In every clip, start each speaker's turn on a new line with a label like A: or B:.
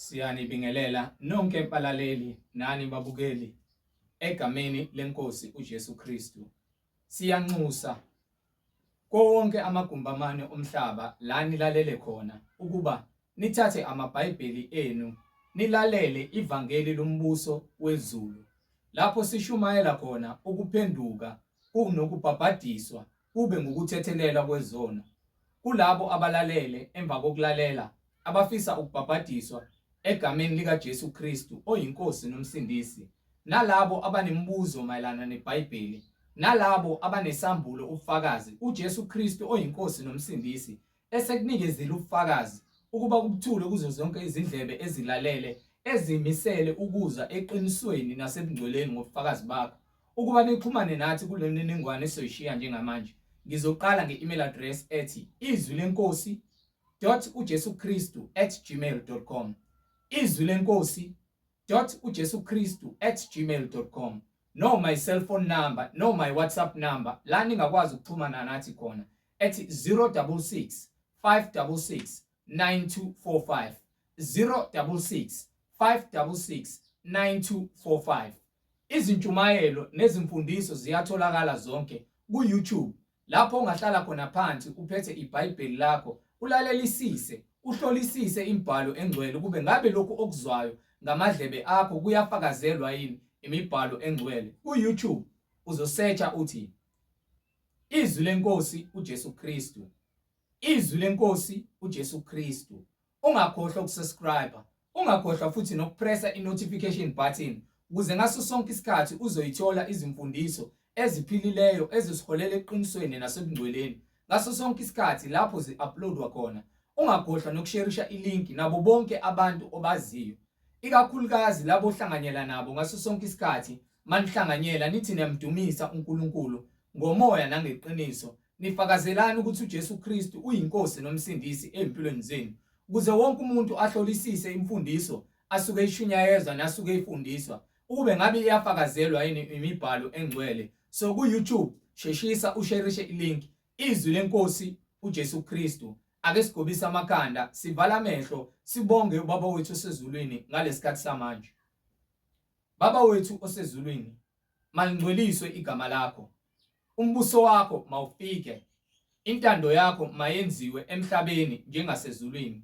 A: Siyanibingelela nonke balaleli nani babukeli egameni lenkosi uJesu Kristu. Siyanxusa konke amagumbi amane omhlaba la nilalele khona ukuba nithathe amabhayibheli enu nilalele ivangeli lombuso wezulu. Lapho sishumayela khona ukuphenduka kunokubhabhadiswa kube ngukuthethelela kwezono. Kulabo abalalele emva kokulalela abafisa ukubhabhadiswa egameni likaJesu Kristu oyinkosi nomsindisi, nalabo abanemibuzo mayelana neBhayibheli, nalabo abanesambulo ubufakazi uJesu Kristu oyinkosi nomsindisi esekunikezile ubufakazi ukuba kubuthule kuzo zonke izindlebe ezilalele ezimisele ukuza eqinisweni nasebungcweleni ngobufakazi bakho, ukuba nixhumane nathi kule mininingwane esoyishiya njengamanje. Ngizoqala nge-email address ethi izwilenkosi.ujesukristu@gmail.com, izwilenkosi.ujesukristu@gmail.com, no my cellphone number, no my WhatsApp number la ningakwazi ukuxhumana nathi khona ethi 066 566 9245, 066 566 9245. Izintshumayelo nezimfundiso ziyatholakala zonke ku-YouTube, lapho ungahlala khona phansi uphethe iBhayibheli lakho ulalelisise, uhlolisise imibhalo engcwele kube ngabe lokhu okuzwayo ngamadlebe akho kuyafakazelwa yini imibhalo engcwele. Ku-YouTube uzosearcha uthi Izwi leNkosi uJesu Kristu, Izwi leNkosi uJesu Kristu. Ungakhohlwa ukusubscribe, ungakhohlwa futhi nokupressa i-notification button ukuze ngaso sonke isikhathi uzoyithola izimfundiso eziphilileyo ezisiholela eqinisweni nasebungcweleni ngaso sonke isikhathi lapho zi-uploadwa khona. Ungakhohlwa nokusharisha ilinki nabo bonke abantu obaziyo, ikakhulukazi labo ohlanganyela nabo ngaso sonke isikhathi. Manihlanganyela nithi niyamdumisa uNkulunkulu ngomoya nangeqiniso, nifakazelana ukuthi uJesu Kristu uyinkosi nomsindisi empilweni zenu, ukuze wonke umuntu ahlolisise imfundiso asuke ishunyayezwa nasuke ifundiswa ukube ngabe iyafakazelwa yini imibhalo engcwele. So ku-YouTube sheshisa usharishe ilinki Izwi leNkosi uJesu Kristu. Ake sigobise amakhanda, sivala amehlo, sibonge ubaba wethu osezulwini ngalesikhathi samanje. Baba wethu osezulwini, malingcweliswe igama lakho, umbuso wakho mawufike, intando yakho mayenziwe emhlabeni njengasezulwini.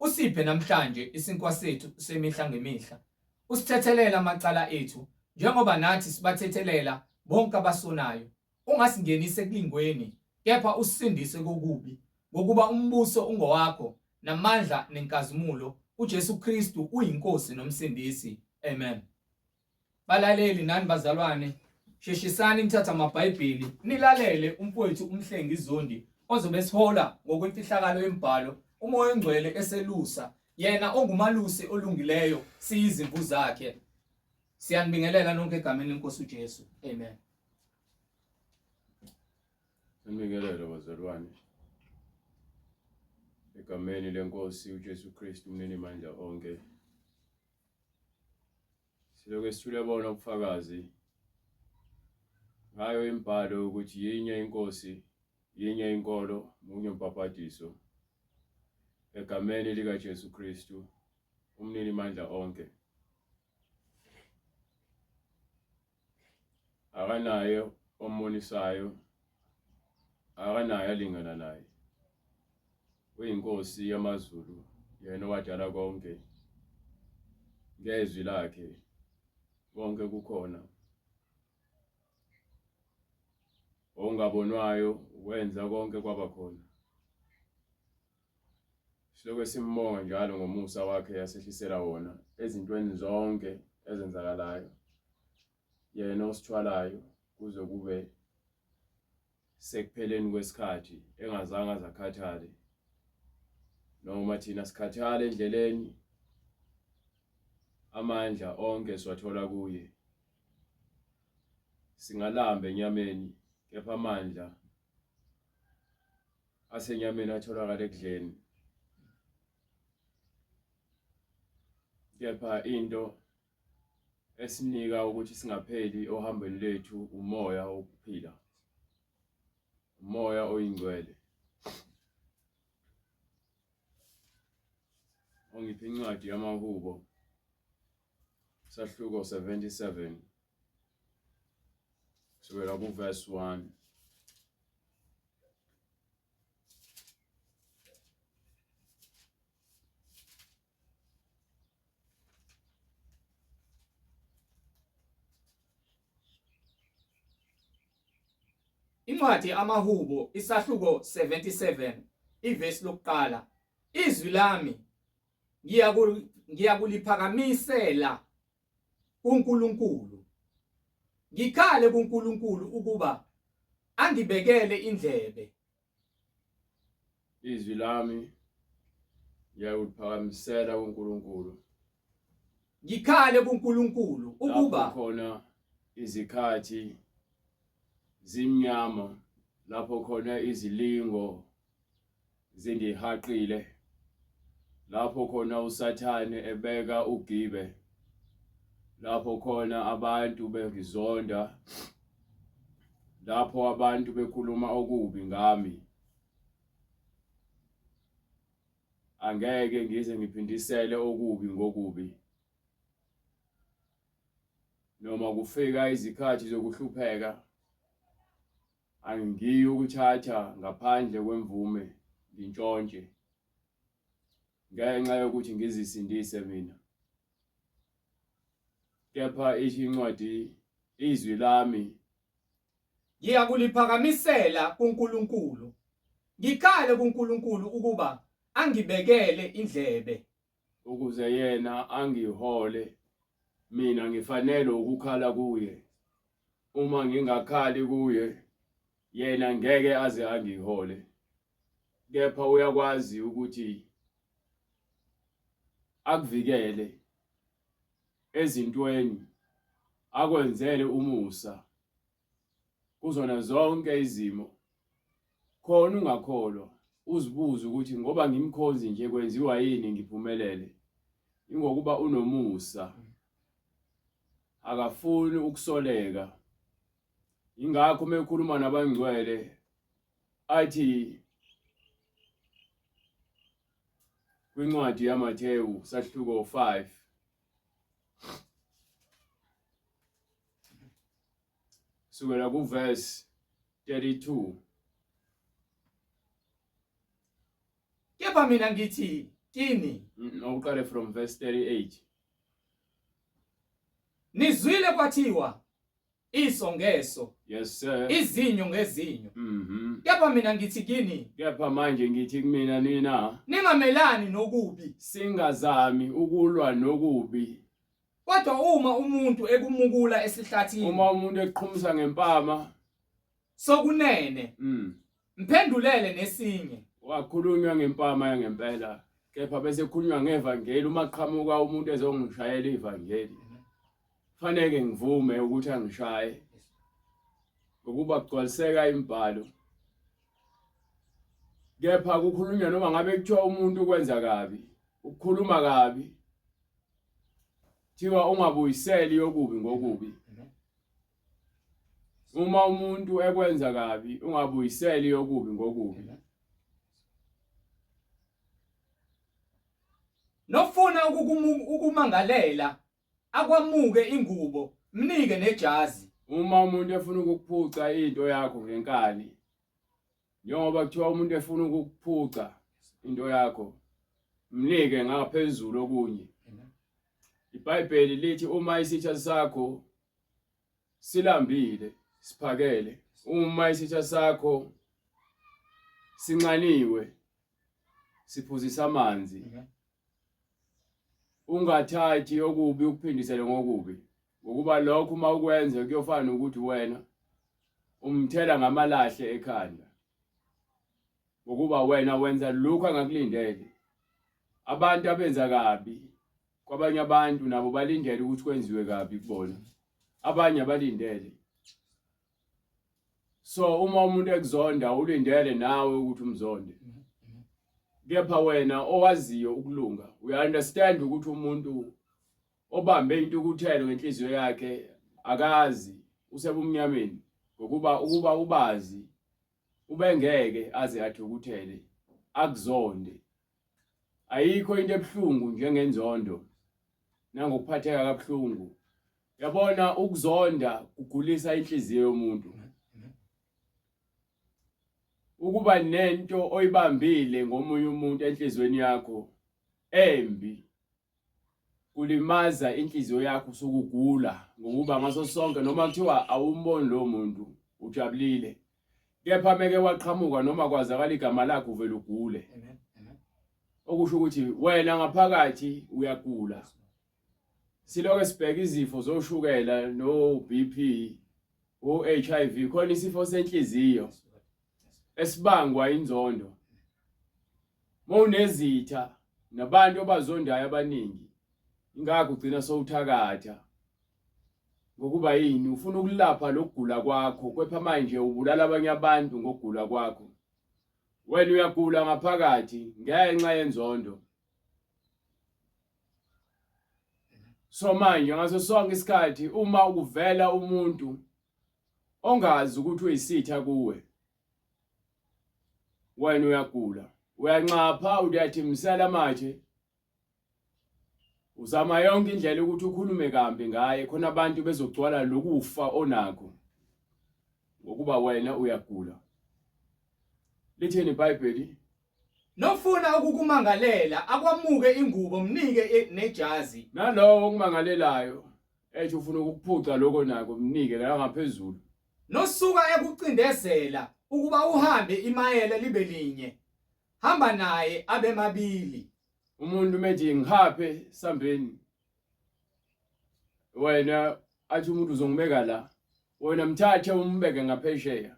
A: Usiphe namhlanje isinkwa sethu semihla ngemihla, usithethelele amacala ethu njengoba nathi sibathethelela bonke abasonayo. Ungasingenise ekulingweni, kepha usisindise kokubi, ngokuba umbuso ungowakho namandla nenkazimulo. uJesu Kristu uyinkosi nomsindisi. Amen. Balaleli nani bazalwane, sheshisani nithatha amabhayibheli nilalele umfowethu umhlengi Zondi ozobe sihola ngokwemfihlakalo yemibhalo, umoya engcwele eselusa, yena ongumalusi olungileyo, siyizimvu zakhe. Siyanibingelela nonke egameni lenkosi uJesu. Amen.
B: Ngibingelela bazalwane egameni lenkosi uJesu Kristu umnini mandla onke. Siloke sithule bona ubufakazi ngayo imibhalo ukuthi yinye inkosi, yinye inkolo, munye umbhabhadiso egameni likaJesu Kristu umnini mandla onke. Akanayo ombonisayo, akanayo alingana naye. Uyinkosi yamazulu, yena owadala konke. Ngezwi lakhe konke kukhona. Ongabonwayo wenza konke kwaba khona. Siloke simbonga njalo ngomusa wakhe yasehlisela wona ezintweni zonke ezenzakalayo. Yena osithwalayo kuze kube sekupheleni kwesikhathi, engazange azakhathale. Noma thina sikhathale endleleni, amandla onke siwathola kuye. Singalamba enyameni, kepha amandla asenyameni atholakala ekudleni. Kepha into esinika ukuthi singapheli ohambeni lethu umoya wokuphila, umoya oyingcwele. ongipha incwadi yamahubo sahluko 77 kusukela ku verse 1.
A: Incwadi amahubo isahluko 77 ivesi lokuqala. Izwi lami ngiyakuliphakamisela kuNkulunkulu. Ngikhale kuNkulunkulu ukuba angibekele indlebe.
B: Izwi lami ngiyakuliphakamisela kuNkulunkulu.
A: Ngikhale kuNkulunkulu ukuba
B: khona izikhathi zimnyama, lapho khona izilingo zingihaqile, lapho khona uSathane ebeka ugibe, lapho khona abantu bengizonda, lapho abantu bekhuluma okubi ngami. Angeke ngize ngiphindisele okubi ngokubi. Noma kufika izikhathi zokuhlupheka, angiyi ukuthatha ngaphandle kwemvume ngintshontshe, ngenxa yokuthi ngizisindise mina. Kepha incwadi, izwi lami
A: ngiyakuliphakamisela kuNkulunkulu. Ngikhale kuNkulunkulu ukuba angibekele indlebe,
B: ukuze yena angihole. Mina ngifanele ukukhala kuye. Uma ngingakhali kuye, yena ngeke aze angihole. Kepha uyakwazi ukuthi akuvikele ezintweni, akwenzele umusa kuzona zonke izimo. Khona ungakholwa, uzibuze ukuthi ngoba ngimkhonzi nje kwenziwa yini ngiphumelele. Ingokuba unomusa, akafuni ukusoleka. Ingakho mekhuluma nabangcwele athi kwincwadi yaMathewu sahluko 5 sukela ku verse 32.
A: Kepha mina ngithi kini,
B: Awuqale from verse 38.
A: nizwile kwathiwa iso ngeso,
B: Yes sir.
A: izinyo ngezinyo. Kepha mina ngithi kini,
B: Kepha manje ngithi kumina nina,
A: ningamelani nokubi.
B: singazami ukulwa nokubi.
A: Kodwa uma umuntu ekumukula esihlathini,
B: Uma umuntu eqhumisa ngempama,
A: sokunene, mphendulele nesinye.
B: wakhulunywa ngempama yangempela, kepha bese khulunywa ngevangeli. Uma qhamuka umuntu ezongishayela ivangeli, fanele ngivume ukuthi angishaye, ngokuba kugcwaliseka imibhalo. Kepha kukhulunywa noma ngabe kuthiwa umuntu ukwenza kabi, ukukhuluma kabi, thiwa ungabuyiseli yokubi ngokubi. Uma umuntu ekwenza kabi, ungabuyiseli yokubi ngokubi.
A: Nofuna ukukumangalela, akwamuke ingubo, mnike nejazi.
B: Uma umuntu efuna ukukuphuca into yakho ngenkani, njengoba kuthiwa umuntu efuna ukukuphuca into yakho, mnike ngaphezulu okunye. iBhayibheli lithi uma isitha sakho silambile, siphakele. Uma isitha sakho sinxaniwe, siphuzisa amanzi. Ungathathi okubi ukuphindisele ngokubi, ngokuba lokho uma ukwenza kuyofana ukuthi wena umthela ngamalahle ekhanda, ngokuba wena wenza lokho angakulindele. Abantu abenza kabi kwabanye abantu nabo balindele ukuthi kwenziwe kabi kubona, abanye abalindele. So uma umuntu ekuzonda, ulindele nawe ukuthi umzonde. Kepha wena owaziyo ukulunga, uya-understand ukuthi umuntu obambe intukuthelo ngenhliziyo yakhe akazi, usebumnyameni, ngokuba ubazi ubengeke aze athukuthele akuzonde. ayikho into ebuhlungu njengenzondo nangokuphatheka kabuhlungu. Yabona ukuzonda kugulisa inhliziyo yomuntu. Ukuba nento oyibambile ngomunye umuntu enhlizweni yakho embi kulimaza inhliziyo yakho sokugula ngokuba ngaso sonke noma kuthiwa awumboni lo muntu ujabulile, kepha meke waqhamuka noma kwazakala igama lakho uvela ugule. Okusho ukuthi wena ngaphakathi uyagula. Siloke sibheka izifo zoshukela no BP o HIV khona isifo senhliziyo esibangwa inzondo. Mawunezitha nabantu abazondayo abaningi ingakho ugcina sowuthakatha ngokuba yini ufuna ukulapha lokugula kwakho, kepha manje ubulala abanye abantu ngokugula kwakho. Wena uyagula ngaphakathi ngenxa yenzondo. So manje ngaso sonke isikhathi uma ukuvela umuntu ongazi ukuthi uyisitha kuwe, wena uyagula, uyanxapha, uyathi msela manje uzama yonke indlela ukuthi ukhulume kambi ngaye khona abantu bezogcwala lokufa onakho ngokuba wena uyagula. Lithini iBhayibheli?
A: Nofuna ukukumangalela akwamuke ingubo mnike nejazi.
B: Nalowo okumangalelayo ethi ufuna ukuphuca lokho nako mnike la ngaphezulu.
A: Nosuka ekucindezela ukuba uhambe imayela libe linye, hamba naye abe mabili.
B: Umuntu methi ngihaphe sambeni, wena athi umuntu uzongibeka la, wena mthathe umbeke ngaphesheya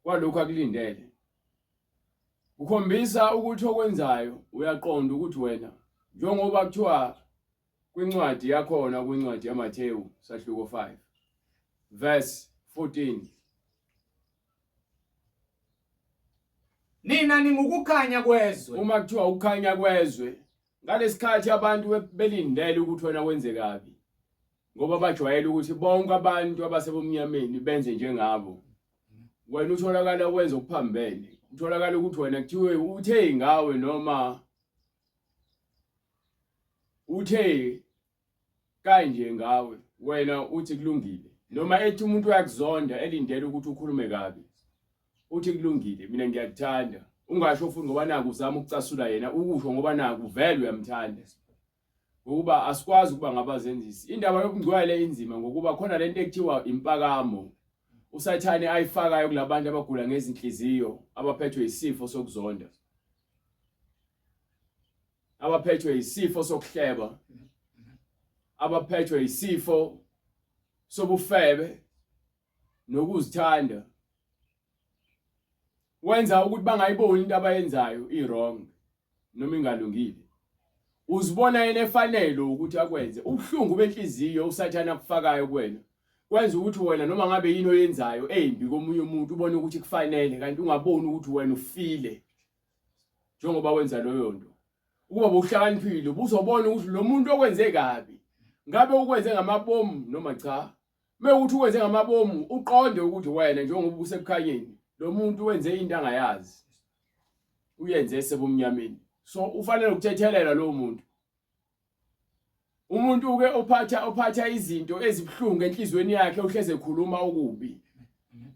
B: kwalokho akulindele. Ukhombisa ukuthi okwenzayo uyaqonda ukuthi wena njengoba kuthiwa kwincwadi yakhona kwincwadi yaMathewu sahluko 5 verse 14,
A: nina ningukukhanya kwezwe.
B: uma kuthiwa ukukhanya kwezwe, ngalesikhathi abantu belindele ukuthi wena wenze kabi ngoba bajwayele ukuthi bonke abantu abasebomnyameni benze njengabo. Wena utholakala wenza okuphambene, utholakala ukuthi wena kuthiwe uthe ngawe noma uthe kanje ngawe, wena uthi kulungile. Noma ethi umuntu uyakuzonda elindele ukuthi ukhulume kabi, uthi kulungile, mina ngiyakuthanda. Ungasho futhi ngoba naku uzama ukucasula yena, ukusho ngoba naku vele uyamthanda. Ngokuba asikwazi ukuba ngabazenzisi. Indaba yobungcwele inzima ngokuba khona lento ekuthiwa impakamo usathane ayifakayo kulabantu abagula ngezinhliziyo, abaphethwe isifo sokuzonda, abaphethwe isifo sokuhleba, abaphethwe isifo sobufebe nokuzithanda. Wenza ukuthi bangayiboni into abayenzayo i-wrong noma ingalungile. Uzibona yena efanele ukuthi akwenze. Ubuhlungu benhliziyo usathana kufakayo kuwena kwenza ukuthi wena noma ngabe yini oyenzayo embi komunye umuntu ubone ukuthi kufanele, kanti ungaboni ukuthi wena ufile njengoba wenza loyo nto. Ukuba buhlakaniphile ubuzobona ukuthi lo muntu okwenze kabi ngabe ukwenze ngamabomu noma cha. Mekuthi ukwenze ngamabomu uqonde ukuthi wena njengoba usekukhanyeni lo muntu wenze into angayazi, uyenze sebomnyameni. So ufanele ukuthethelela lo muntu. Umuntu ke ophatha izinto ezibhlungu enhlizweni yakhe uhleze ekhuluma okubi.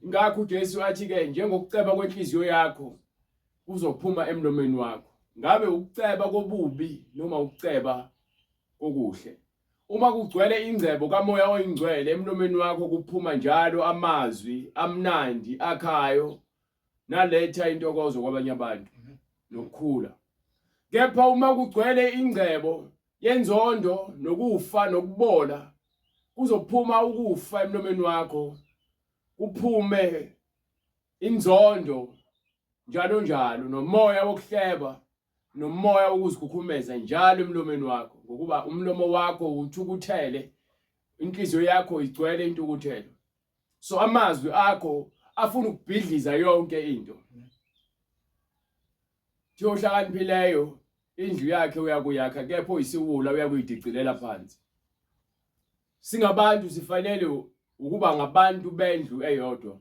B: Ngakho uJesu athi ke njengokuceba kwenhliziyo yakho kuzophuma emlomeni wakho. Ngabe ukuceba kobubi noma ukuceba okuhle. Uma kugcwele ingcebo kamoya oyingcwele emlomeni wakho kuphuma njalo amazwi amnandi akhayo naletha intokozo kwabanye abantu nokukhula. Kepha uma kugcwele ingcebo yenzondo nokufa nokubola, kuzophuma ukufa emlomeni wakho, kuphume inzondo njalo njalo nomoya wokuhleba nomoya wokuzikhukhumeza njalo emlomeni wakho, ngokuba umlomo wakho uthukuthele, inhliziyo yakho igcwele intukuthelo. So amazwi akho afuna ukubhidliza yonke into. Thiyohlakaniphileyo indlu yakhe uyakuyakha, kepha uyisiwula uyakuyidicilela phansi. Singabantu sifanele ukuba ngabantu bendlu eyodwa,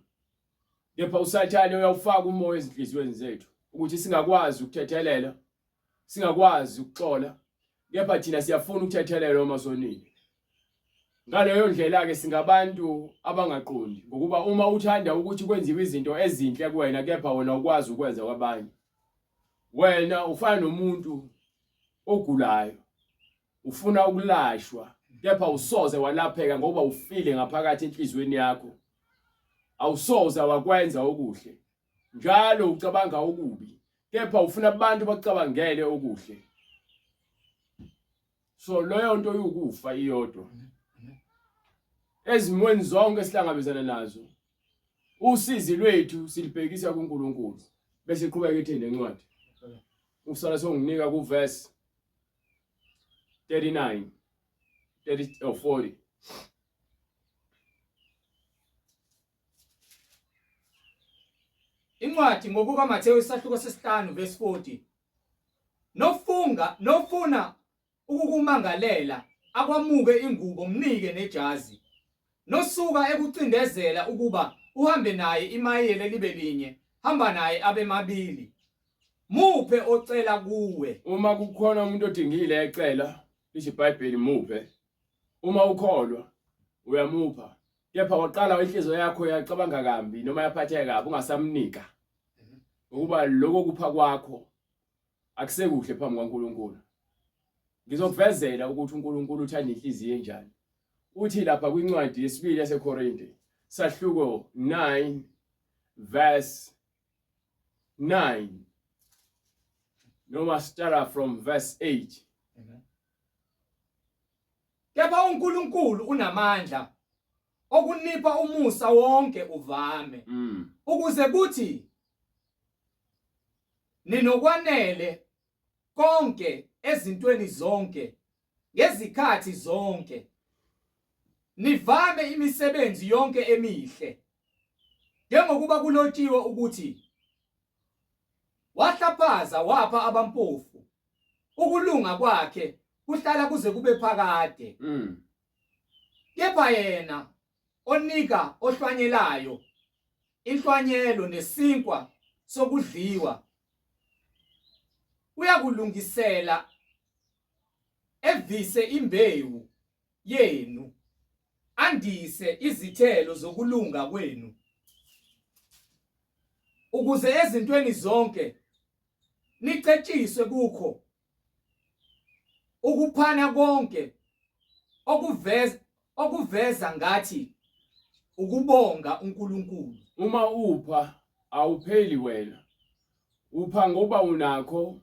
B: kepha usathane uyawufaka umoya ezinhliziyweni zethu ukuthi singakwazi ukuthethelela singakwazi ukuxola, kepha thina siyafuna ukuthethelela uma sonile. Ngaleyo ndlela ke singabantu abangaqondi ngokuba uma uthanda ukuthi kwenziwe izinto ezinhle kuwena kepha wena ukwazi ukwenza kwabanye. Wena ufana nomuntu ogulayo. Ufuna ukulashwa kepha usoze walapheka ngoba ufile ngaphakathi enhlizweni yakho. Awusoze wakwenza okuhle. Njalo ucabanga okubi kepha ufuna abantu bacabangele okuhle. So loyo nto yokufa iyodwa. Ezimweni zonke esihlangabezana nazo usizi lwethu silibhekisa kuNkulunkulu bese iqhubeka ithende encwadi. Usala songinika ku verse 39 or 40.
A: Incwadi ngokuka Mateyu isahluko sesi5 verse 40. Nofuna ukukumangalela akwamuke ingubo mnike nejazi. Nosuka ekucindezela ukuba uhambe naye imayele libe linye, hamba naye abe mabili. Muphe ocela kuwe.
B: Uma kukhona umuntu odingile ecela, lisho iBhayibheli muphe. Uma ukholwa uyamupha. Kepha waqala inhliziyo yakho yacabanga kambi noma yaphatheka kabi ungasamnika. Ukuba lokho kupha kwakho akusekuhle phambi kwaNkulunkulu. Ngizokuvezela ukuthi uNkulunkulu uthanda inhliziyo enjani. Uthi lapha kwincwadi yesibili yaseKorinte sahluko 9 verse 9 noma start from verse 8.
A: Kepha uNkulunkulu unamandla okunipha umusa wonke uvame ukuze kuthi ninokwanele konke ezintweni zonke ngezikhathi zonke. Nivame imisebenzi yonke emihle. Njengokuba kulotshiwe ukuthi wahlaphaza wapha abampofu. Ukulunga kwakhe kuhlala kuze kube phakade. Kepha yena onika ohlwanyelayo inhlwanyelo nesinkwa sokudliwa uyakulungisela evise imbewu yenu, andise izithelo zokulunga kwenu, ukuze ezintweni zonke nicetshiswe kukho ukuphana konke okuveza ngathi ukubonga uNkulunkulu.
B: Uma upha awupheli wena. Upha ngoba unakho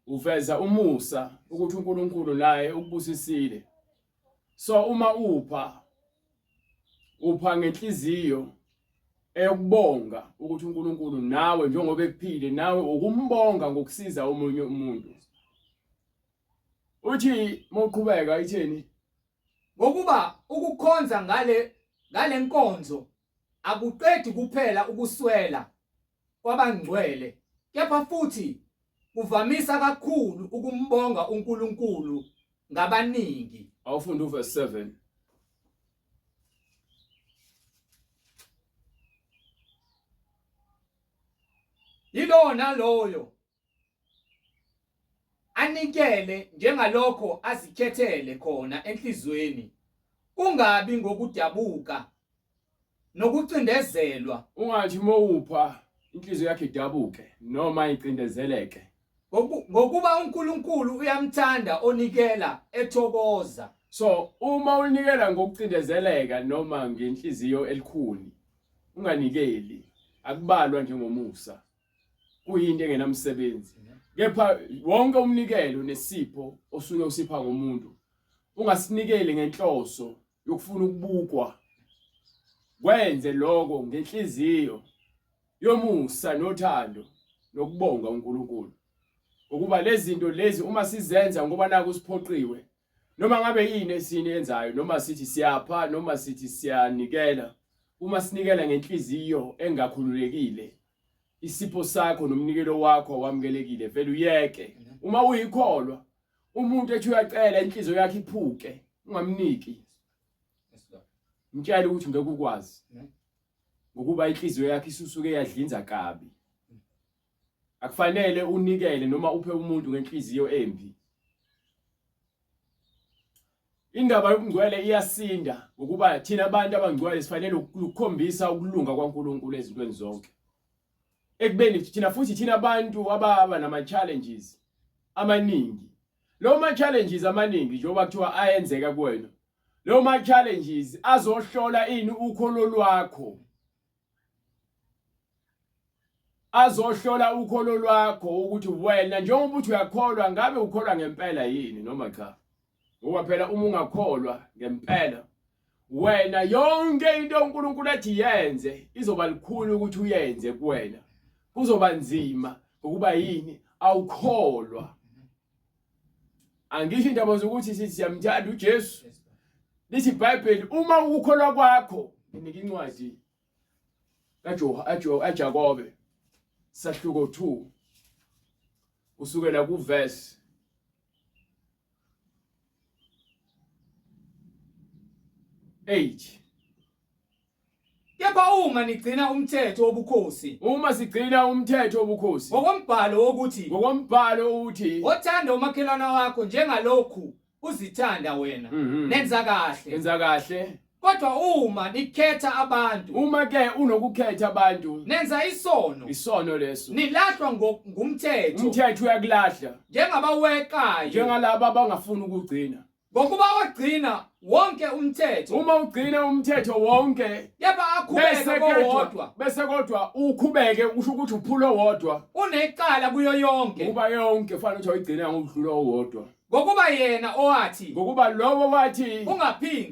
B: uveza umusa ukuthi uNkulunkulu naye ukubusisile. So uma upha ngenhliziyo eyokubonga ukuthi uNkulunkulu nawe njengoba ekuphile nawe ukumbonga ngokusiza omunye umuntu. Uthi moqhubeka itheni
A: ngokuba ukukhonza ngale nkonzo akuqedi kuphela ukuswela kwabangcwele, kepha futhi kuvamisa kakhulu ukumbonga uNkulunkulu ngabaningi.
B: Awufunda uverse 7.
A: Yilona loyo anikele njengalokho azikhethele khona enhlizweni, kungabi ngokudabuka nokucindezelwa.
B: Ungathi mowupha inhliziyo yakhe idabuke noma icindezeleke.
A: Ngokuba uNkulunkulu uyamthanda onikela ethokoza.
B: So uma unikela ngokucindezeleka noma ngenhliziyo elikhuni, unganikeli akubalwa njengomusa. Kuyinto engenamsebenzi. Kepha wonke umnikelo nesipho osuke usipha ngomuntu ungasinikeli ngenhloso yokufuna ukubukwa. Wenze lokho ngenhliziyo yomusa nothando nokubonga uNkulunkulu. Ukuba lezi zinto lezi uma sizenza ngoba naku siphoqiwe noma ngabe yini esiniyenzayo noma sithi siyapha noma sithi siyanikela, uma sinikela ngenhliziyo engakhululekile isipho sakho nomnikelo wakho awamukelekile vele uyeke. Uma uyikholwa umuntu ethi uyacela inhliziyo yakhe iphuke ungamniki, mtshela ukuthi ngeke ukwazi ngokuba inhliziyo yakhe isusuke yadlinza kabi. akufanele unikele noma uphe umuntu ngenhliziyo embi. Indaba yobungcwele iyasinda ukuba thina abantu abangcwele sifanele ukukhombisa ukulunga kwaNkulunkulu ezintweni zonke. Ekubeni thina abantu ababa nama challenges amaningi. Lo ma challenges amaningi njengoba kuthiwa ayenzeka kuwena. Lo ma challenges azohlola ini ukholo lwakho. Azohlola ukholo lwakho ukuthi wena njengoba uthi uyakholwa ngabe ukholwa ngempela yini noma cha. Ngoba phela uma ungakholwa ngempela wena yonke into uNkulunkulu athi yenze izoba likhulu ukuthi uyenze kuwena. Kuzoba nzima ukuba yini awukholwa. Angisho indaba zokuthi sithi siyamthanda uJesu. Lithi iBhayibheli uma ukukholwa kwakho inika incwadi kaJakobe sahluko 2 usukela kuverse 8.
A: Kepha uma nigcina umthetho wobukhosi,
B: Uma sigcina umthetho wobukhosi
A: ngokombhalo
B: ngokombhalo uthi
A: othanda umakhelwana wakho njengalokhu uzithanda wena, nenza kahle.
B: yenza kahle.
A: Kodwa uma nikhetha abantu,
B: Uma ke unokukhetha abantu
A: nenza
B: isono leso
A: nilahlwa ngumthetho,
B: umthetho uyakulahla
A: njengabawekayo,
B: njengalabo abangafuni ukugcina.
A: ngokuba wagcina wonke umthetho.
B: Uma ugcina umthetho wonke
A: Kepha akhubeke kowodwa,
B: bese kodwa ukhubeke usho ukuthi uphulo wodwa
A: unecala kuyo yonke,
B: kuba yonke fanele ukuthi uyigcina ngokudlula wodwa.
A: ngokuba yena owathi
B: Ngokuba lowo wathi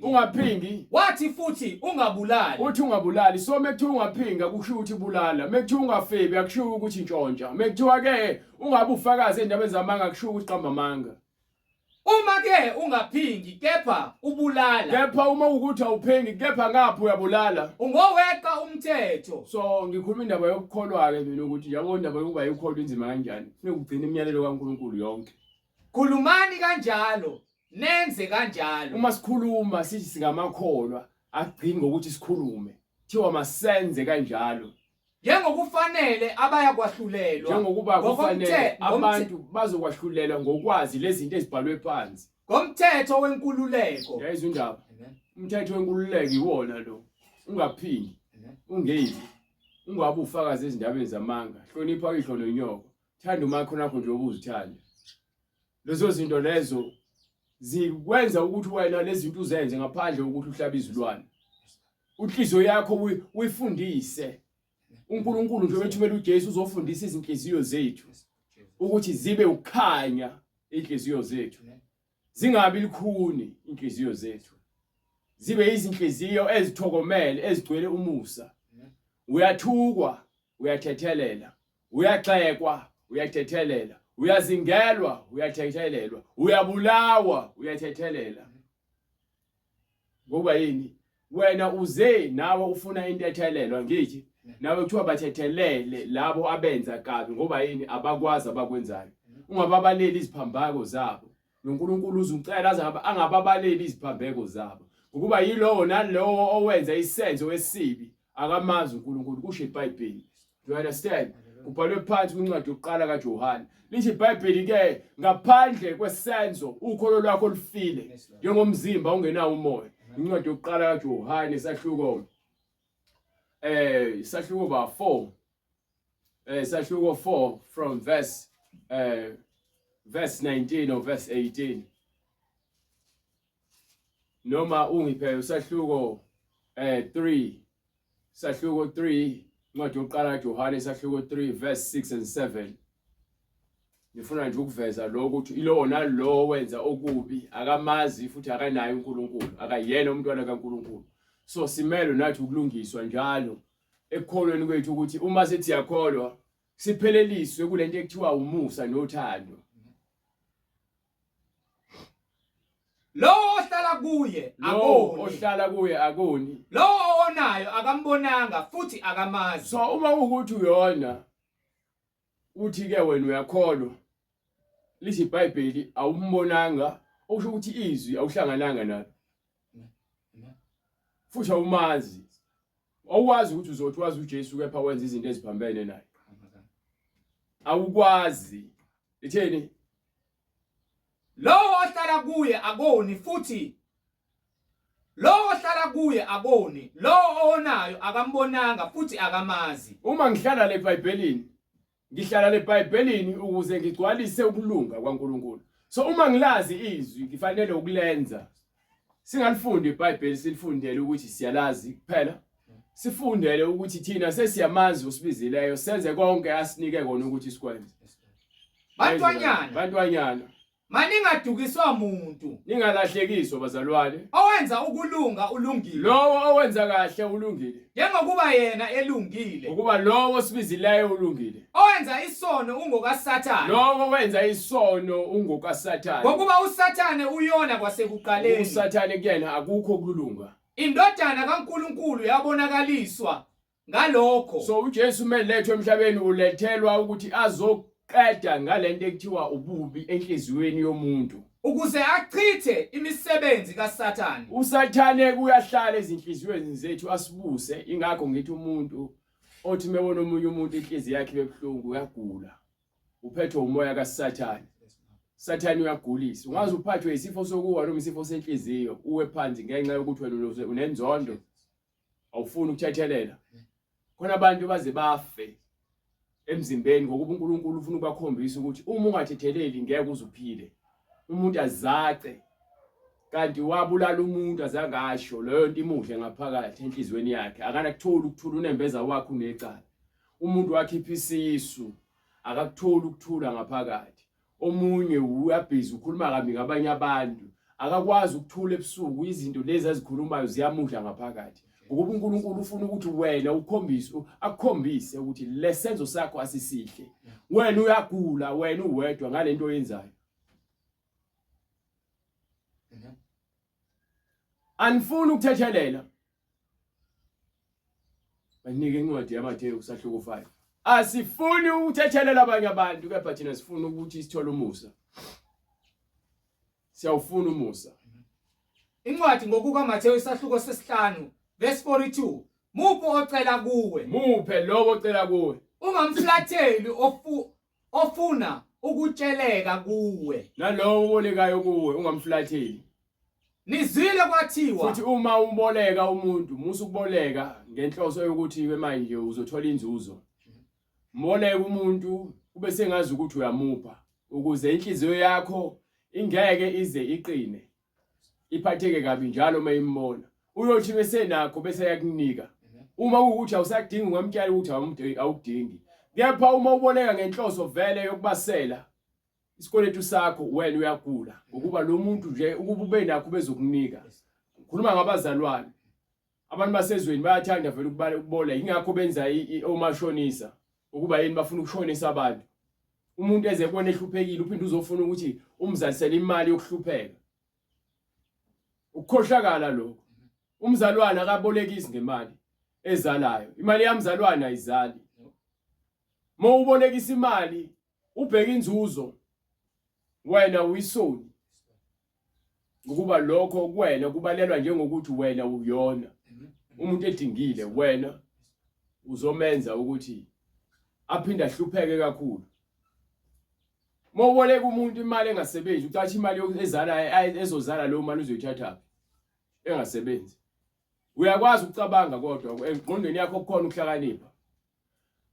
A: ungaphingi, wathi futhi ungabulali.
B: uthi ungabulali. So mekuthiwa ungaphinga kusho ukuthi bulala. Mekuthiwa ungafebi akusho ukuthi ntshontsha. Mekuthiwa ke ungabe ufakazi endabeni zamanga kusho ukuthi qamba amanga.
A: Uma ke ungaphingi kepha ubulala,
B: Kepha uma ukuthi awuphengi kepha ngaphi uyabulala,
A: ungoweka umthetho.
B: So ngikhuluma indaba yokukholwa ke mina ukuthi yabo indaba yokuba yikholwa inzima kanjani. Kufanele ugcine imiyalelo kaNkulunkulu yonke.
A: Khulumani kanjalo, nenze kanjalo.
B: Uma sikhuluma sithi singamakholwa agcini ngokuthi sikhulume. Thiwa masenze kanjalo.
A: Njengokufanele abaya kwahlulelwa,
B: Njengokuba kufanele abantu bazokwahlulelwa ngokwazi lezi zinto ezibhalwe phansi.
A: ngomthetho wenkululeko.
B: Yayizwa indaba. Umthetho wenkululeko iwona lo. Ungaphingi, ungeyi, ungabe ufakazi ezindabeni zamanga. Hlonipha ihlo nonyoko. Thanda umakho nakho nje obuzithanda. Lezo zinto lezo zikwenza ukuthi wena lezi zinto uzenze ngaphandle ukuthi uhlabe izilwane. Unhliziyo yakho uyifundise. uNkulunkulu nje wethumela uJesu uzofundisa izinhliziyo zethu ukuthi zibe ukukhanya inhliziyo zethu. Zingabi likhuni inhliziyo zethu. Zibe izinhliziyo ezithokomele ezigcwele umusa. Uyathukwa, uyathethelela. Uyaxekwa, uyathethelela. Uyazingelwa, uyathethelelwa. Uyabulawa, uyathethelela. Ngoba yini? Wena uze nawe ufuna intethelelwa ngithi nawe kuthiwa bathethelele labo abenza kabi ngoba yini abakwazi abakwenzayo. Ungababaleli iziphambeko zabo. noNkulunkulu uzucela angababaleli iziphambeko zabo. Ukuba yilowo nalowo owenza isenzo esibi akamazi uNkulunkulu kusho iBhayibheli. Do you understand? Kubhalwe phansi kwincwadi yokuqala kaJohane. Lithi iBhayibheli ke ngaphandle kwesenzo ukholo lwakho lufile njengomzimba ungenawo umoya. Incwadi yokuqala kaJohane sahluko sahluko ba 4 sahluko 4 from verse 19 or verse 18. Noma ungiphe usahluko 3 sahluko 3 incwadi yokuqala kaJohane sahluko 3 verse 6 and 7. Ngifuna nje ukuveza lokho ukuthi ilowo nalowo wenza okubi akamazi futhi akanayo uNkulunkulu akayena umntwana kaNkulunkulu. So simelo nathi ukulungiswa njalo ekukholweni kwethu ukuthi uma sithi yakholwa sipheleliswe kulento ekuthiwa umusa nothando.
A: Lo ohlala kuye akoni.
B: Ohlala kuye akoni.
A: Lo onayo akambonanga futhi akamazi.
B: So uma ukuthi uyona uthi ke wena uyakholwa lithi iBhayibheli awumbonanga okusho ukuthi izwi awuhlangananga nalo. Futhi awumazi. Awuwazi ukuthi uzothi wazi uJesu kepha wenza izinto eziphambene naye. awukwazi itheni
A: Lowo ohlala kuye akoni futhi lowo ohlala kuye akoni, lowo onayo akambonanga futhi akamazi.
B: uma ngihlala leBhayibhelini ngihlala leBhayibhelini ukuze ngigcwalise ukulunga kwaNkulunkulu. So uma ngilazi izwi ngifanele ukulenza. Singalifundi iBhayibheli silifundele ukuthi siyalazi kuphela. Sifundele ukuthi thina sesiyamazi usibizileyo senze konke asinike kona ukuthi sikwenze. Bantwanyana
A: Maningadukiswa umuntu,
B: ningalahlekiswa bazalwane.
A: owenza ukulunga ulungile.
B: Lowo owenza kahle ulungile.
A: Njengokuba yena elungile.
B: Ukuba lowo sibizileyo ulungile.
A: Owenza isono ungokaSathane.
B: Lowo wenza isono ungokaSathane.
A: Ngokuba uSathane uyona kwasekuqaleni.
B: uSathane kuyena akukho kulunga.
A: Indodana kaNkulunkulu yabonakaliswa ngalokho.
B: So uJesu melethwe emhlabeni ulethelwa ukuthi azoqeda ngalento ekuthiwa ububi enhliziyweni yomuntu.
A: Ukuze achithe imisebenzi kaSathane.
B: uSathane kuyahlala ezinhliziyweni zethu asibuse. Ingakho ngithi umuntu othi mebona omunye umuntu inhliziyo yakhe bebhlungu uyagula. Uphethwe umoya kaSathane. Sathane uyagulisa. Ungaze uphathwe isifo sokuwa noma isifo senhliziyo uwe phansi ngenxa yokuthi wena unenzondo. Awufuni ukuthethelela. Khona abantu baze bafe emzimbeni ngokuba uNkulunkulu ufuna ukubakhombisa ukuthi uma ungathetheleli ngeke uzuphile. Umuntu azace kanti wabulala umuntu azangasho leyo nto imuhle ngaphakathi enhlizweni yakhe. Akanakutholi ukuthula unembeza wakhe unecala. Umuntu wakhipha isisu akakutholi ukuthula ngaphakathi. Omunye uyabhizi ukhuluma kabi ngabanye abantu. Akakwazi ukuthula ebusuku izinto lezi azikhulumayo ziyamudla ngaphakathi. Ngoba uNkulunkulu ufuna ukuthi wena akukhombise ukuthi lesenzo sakho asisihle. Wena uyagula, wena uwedwa ngalento oyenzayo. Anifuni ukuthethelela. Banike incwadi yaMathewu sahluko 5. Asifuni ukuthethelela abanye abantu kepha thina sifuna ukuthi sithole umusa. Siyawufuna umusa.
A: Incwadi ngokukaMathewu isahluko sesi5 verse 42. Mupho ocela kuwe.
B: Muphe lowo ocela kuwe.
A: Ungamflatheli ofuna ukutsheleka kuwe.
B: Nalowo obolekayo kuwe ungamflatheli.
A: Nizwile kwathiwa
B: Futhi uma umboleka umuntu musu ukuboleka ngenhloso yokuthi manje uzothola inzuzo. Mboleka umuntu ube sengazi ukuthi uyamupha ukuze inhliziyo yakho ingeke ize iqine. Iphatheke kabi njalo mayimbona. Uyothi bese nakho bese yakunika. Uma ukuthi awusakudingi ungamtshela ukuthi awudingi. Kepha uma uboleka ngenhloso vele yokubasela isikweletu sakho wena uyagula ngokuba lo muntu nje ukuba ube nakho bezokunika. Ngikhuluma ngabazalwane. Abantu basezweni bayathanda vele ukubola ingakho benza omashonisa ukuba yini bafuna ukushonisa abantu. Umuntu eze kubona ehluphekile uphinde uzofuna ukuthi umzalisele imali yokuhlupheka. Ukukhohlakala lokho. Umzalwane akabolekisi ngemali ezalayo. Imali yamzalwane ayizali. Uma ubolekisa imali ubheka inzuzo wena uyisoni. Ngokuba lokho kuwena kubalelwa njengokuthi wena uyona. Umuntu edingile wena uzomenza ukuthi aphinde ahlupheke kakhulu. Uma uboleka umuntu imali engasebenzi ucathi imali ezozala lo mali uzoyithatha engasebenzi. Uyakwazi ukucabanga kodwa engqondweni yakho kukhona ukuhlakanipha.